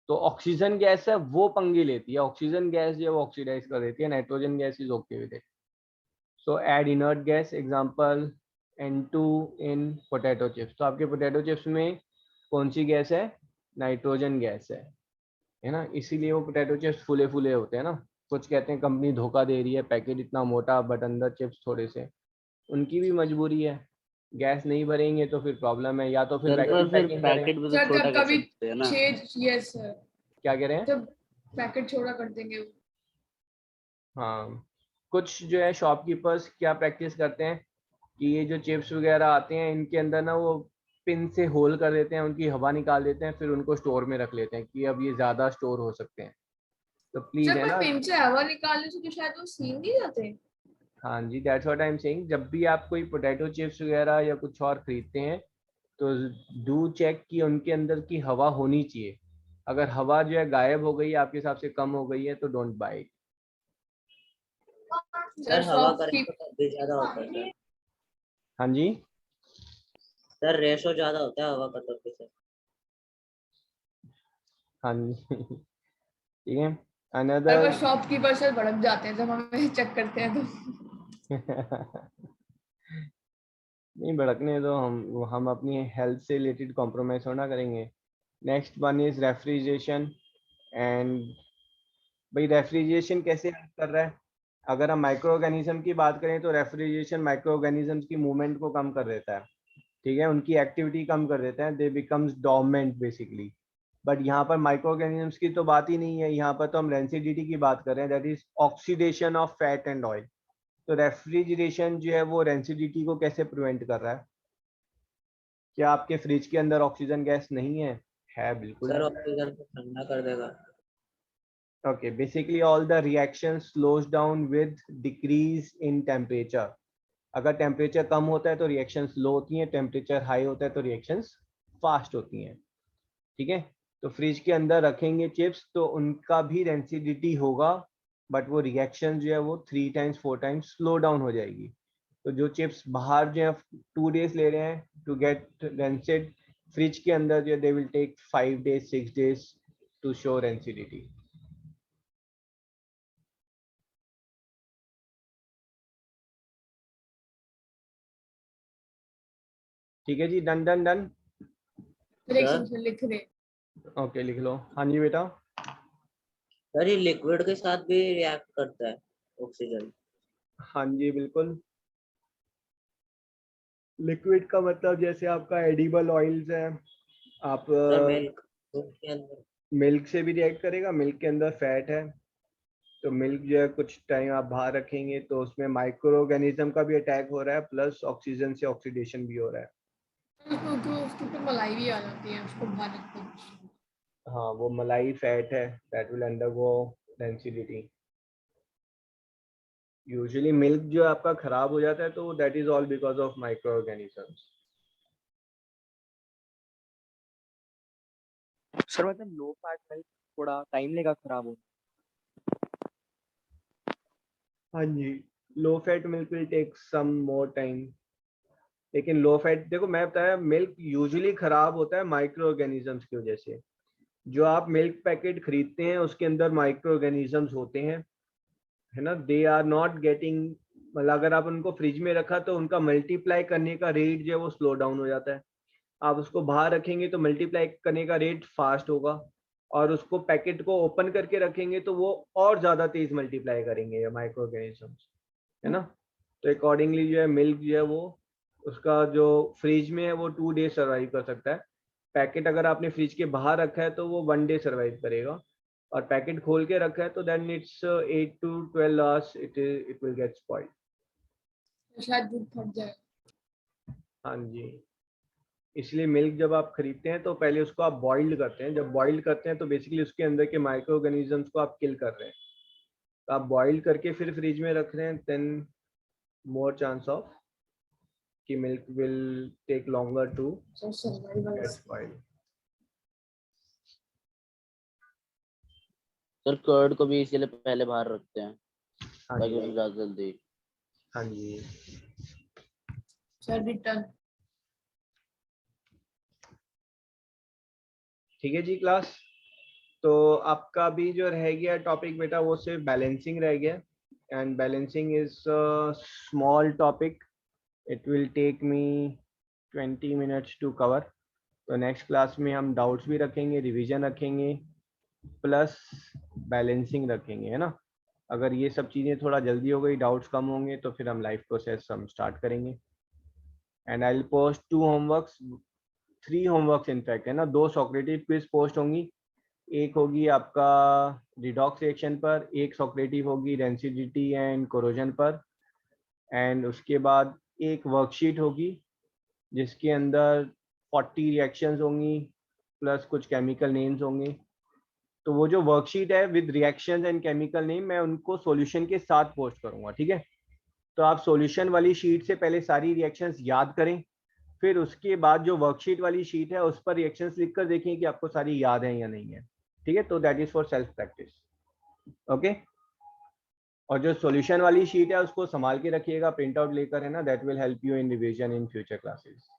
तो ऑक्सीजन गैस है वो पंगे लेती है, ऑक्सीजन गैस जो है वो ऑक्सीडाइज कर देती है, nitrogen gas is okay with it. So add inert gas, example N2 in potato chips. तो आपके पोटैटो चिप्स में कौन सी गैस है, नाइट्रोजन गैस है ना, इसीलिए वो पोटैटो चिप्स फूले फूले होते हैं ना। कुछ कहते हैं कंपनी धोखा दे रही है, पैकेट इतना मोटा बट अंदर चिप्स थोड़े से, उनकी भी मजबूरी है, गैस नहीं भरेंगे तो फिर प्रॉब्लम है, या तो फिर वैक्यूम पैकिंग करें। पैकेट भी तो सर छोटा जब कर कभी सकते हैं ना। यस सर, क्या कह रहे हैं, जब पैकेट छोटा कर देंगे वो। हाँ, कुछ जो है शॉपकीपर्स क्या प्रैक्टिस करते हैं कि ये जो चिप्स वगैरह आते हैं इनके अंदर ना वो पिन से होल कर देते हैं, उनकी हवा निकाल देते हैं, फिर उनको स्टोर में रख लेते हैं कि अब ये ज्यादा स्टोर हो सकते हैं। तो प्लीज जब है मैं ना, पिन से हवा निकालने से तो शायद वो सील नहीं जाते। हाँ जी, that's what I am saying. जब भी आप कोई पोटैटो चिप्स वगैरह या कुछ और खरीदते हैं तो डू चेक कि उनके अंदर की हवा होनी चाहिए। अगर हवा जो है गायब हो गई है, आपके हिसाब से कम हो गई है, तो डोंट बाय। सर हवा सॉफ्ट का रेशो तब भी ज्यादा होता है सर। हाँ जी, सर रेशो ज्यादा होता है हवा का तब भी सर। हाँ जी। ठीक है, पर अनदर वो शॉपकीपर सर भड़क जाते हैं जब हमें चेक करते हैं तो। नहीं भड़कने दो, हम अपनी हेल्थ से रिलेटेड कॉम्प्रोमाइज होना करेंगे। Next one is refrigeration. And भाई रेफ्रिजरेशन कैसे हेल्प कर रहा है? अगर हम माइक्रो ऑर्गेनिज्म की बात करें तो रेफ्रिजरेशन माइक्रो ऑर्गेनिज्म की मूवमेंट को कम कर देता है, ठीक है, उनकी एक्टिविटी कम कर देता है, they becomes dormant basically. But यहाँ पर माइक्रो ऑर्गेनिजम्स की तो बात ही नहीं है, यहाँ पर तो हम रेंसिडिटी की बात कर रहे हैं, that is oxidation of fat and oil. तो रेफ्रिजरेशन जो है वो रेंसिडिटी को कैसे प्रिवेंट कर रहा है? क्या आपके फ्रिज के अंदर ऑक्सीजन गैस नहीं है? है, बिल्कुल। सर ऑक्सीजन को ठंडा कर देगा। Okay, basically all the reaction slows down with decrease in temperature. अगर टेम्परेचर कम होता है तो रिएक्शन स्लो होती हैं, टेम्परेचर हाई होता है तो रिएक्शंस फास्ट होती हैं, ठीक है। तो फ्रिज के अंदर रखेंगे चिप्स तो उनका भी रेंसिडिटी होगा, बट वो रिएक्शन जो है वो 3 times 4 times स्लो डाउन हो जाएगी। तो जो चिप्स बाहर जो है 2 days ले रहे हैं टू गेट रेंसिड, फ्रिज के अंदर जो they will take 5 days 6 days to show rancidity. ठीक है जी, डन डन डन। डायरेक्शन से लिख रहे। ओके, लिख लो। हाँ जी बेटा। सर ये लिक्विड के साथ भी रिएक्ट करता है ऑक्सीजन? हाँ जी बिल्कुल। लिक्विड का मतलब जैसे आपका एडिबल ऑयल्स है, आप सर मिल्क के अंदर। मिल्क से भी रिएक्ट करेगा, मिल्क के अंदर फैट है, तो मिल्क जो है कुछ टाइम आप बाहर रखेंगे तो उसमें माइक्रो ऑर्गेनिज्म का भी अटैक हो रहा है, प्लस ऑक्सीजन से ऑक्सीडेशन भी हो रहा है। उसके ऊपर मलाई भी आ जाती है उसको बाहर रखते। हाँ, वो मलाई फैट है, that will undergo density. Usually milk जो आपका खराब हो जाता है तो that is all because of micro organisms. Sir मतलब लो फैट मिल्क थोड़ा टाइम लेगा खराब होने? हाँ जी, low fat milk will take some more time, लेकिन लो फैट देखो मैं बताया मिल्क यूजुअली खराब होता है माइक्रो ऑर्गेनिजम्स की वजह से। जो आप मिल्क पैकेट खरीदते हैं उसके अंदर माइक्रो ऑर्गेनिजम्स होते हैं, है ना, दे आर नॉट गेटिंग, मतलब अगर आप उनको फ्रिज में रखा तो उनका मल्टीप्लाई करने का रेट जो है वो स्लो डाउन हो जाता है। आप उसको बाहर रखेंगे तो मल्टीप्लाई करने का रेट फास्ट होगा, और उसको पैकेट को ओपन करके रखेंगे तो वो और ज़्यादा तेज मल्टीप्लाई करेंगे माइक्रो ऑर्गेनिजम्स, है ना। तो अकॉर्डिंगली जो है मिल्क जो है वो उसका जो फ्रिज में है वो 2 days सर्वाइव कर सकता है। पैकेट अगर आपने फ्रिज के बाहर रखा है तो वो 1 day सर्वाइव करेगा, और पैकेट खोल के रखा है तो then it's 8 to 12 hours it will get spoiled. शायद दूध फट जाए। हाँ जी, इसलिए मिल्क जब आप खरीदते हैं तो पहले उसको आप बॉइल्ड करते हैं, जब बॉइल्ड करते हैं तो बेसिकली उसके अंदर के माइक्रो ऑर्गेनिजम्स को आप किल कर रहे हैं। तो आप बॉइल्ड करके फिर फ्रिज में रख रहे हैं, देन मोर चांस ऑफ कि milk will take longer to get spoiled. Sir curd को भी इसीलिए पहले बाहर रखते हैं हाँ ताकि जी, उसमें ज्यादा जल्दी। हाँ जी। Sir return. ठीक है जी क्लास, तो आपका भी जो रह गया टॉपिक बेटा वो सिर्फ बैलेंसिंग रह गया, and balancing is small topic, it will take me 20 minutes to cover. तो नेक्स्ट क्लास में हम डाउट्स भी रखेंगे, रिवीजन रखेंगे, प्लस बैलेंसिंग रखेंगे, है ना। अगर ये सब चीज़ें थोड़ा जल्दी हो गई, डाउट्स कम होंगे, तो फिर हम लाइव प्रोसेस हम स्टार्ट करेंगे। And I will post 2 homeworks, 3 homeworks in fact, है ना। 2 सॉक्रेटिव क्विज पोस्ट होंगी, एक होगी आपका रिडॉक्स रिएक्शन पर, एक सॉक्रेटिव होगी डेंसिटी एंड कोरोजन पर, एंड उसके बाद एक वर्कशीट होगी जिसके अंदर 40 रिएक्शंस होंगी प्लस कुछ केमिकल नेम्स होंगे। तो वो जो वर्कशीट है with reactions and chemical name, मैं उनको सॉल्यूशन के साथ पोस्ट करूंगा, ठीक है। तो आप सॉल्यूशन वाली शीट से पहले सारी रिएक्शंस याद करें, फिर उसके बाद जो वर्कशीट वाली शीट है उस पर रिएक्शंस लिखकर देखें कि आपको सारी याद है या नहीं है, ठीक है। तो that is for self practice, okay. और जो सॉल्यूशन वाली शीट है उसको संभाल के रखिएगा, प्रिंट आउट लेकर, है ना, that will help you in revision in future classes.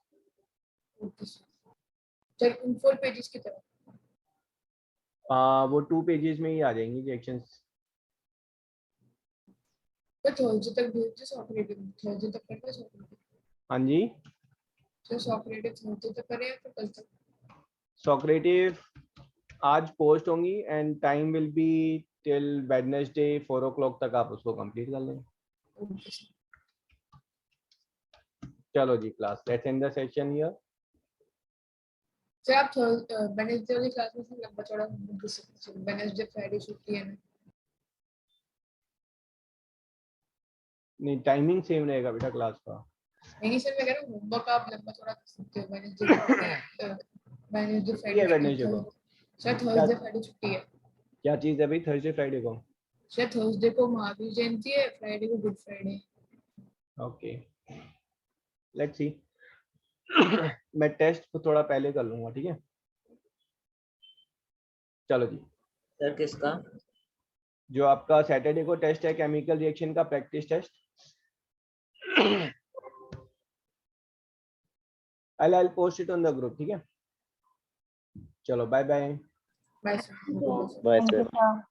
Okay sir, उन 4 पेजेस की तरह। वो 2 पेजेस में ही आ जाएंगी रिएक्शंस। तो थर्सडे तक भेज दो सॉक्रेटिव, थर्सडे तक करना है सॉक्रेटिव। हाँ जी, सर सॉक्रेटिव थर्सडे तक करें या फिर कल तक? सॉक्रेटिव आज पोस्ट होंगी and time will be till Wednesday 4 o'clock तक आप उसको कंप्लीट कर लेंगे। Okay sir. चलो जी class, let's end the session here. Sir आप वेडनेसडे वाली क्लास में से लंबा चौड़ा वेडनेसडे फ्राइडे छुट्टी है ना? नहीं, टाइमिंग सेम रहेगा बेटा क्लास का। नहीं सर, मैं कह रहा हूँ होमवर्क आप लंबा चौड़ा कर सकते हो वेडनेसडे छुट्टी है फ्राइडे। वेडनेसडे को। सर थर्सडे फ्राइडे छुट्टी है। क्या चीज़ है भाई थर्सडे फ्राइडे को? सर थर्सडे को महावीर जयंती है, फ्राइडे को good Friday. Okay, let's see. मैं टेस्ट को थोड़ा पहले कर लूंगा, ठीक है? चलो जी, सर किसका? जो आपका सैटरडे को टेस्ट है केमिकल रिएक्शन का practice test, I'll post it on the group, ठीक है? चलो bye bye. Bye sir. Bye Thank sir. you, sir.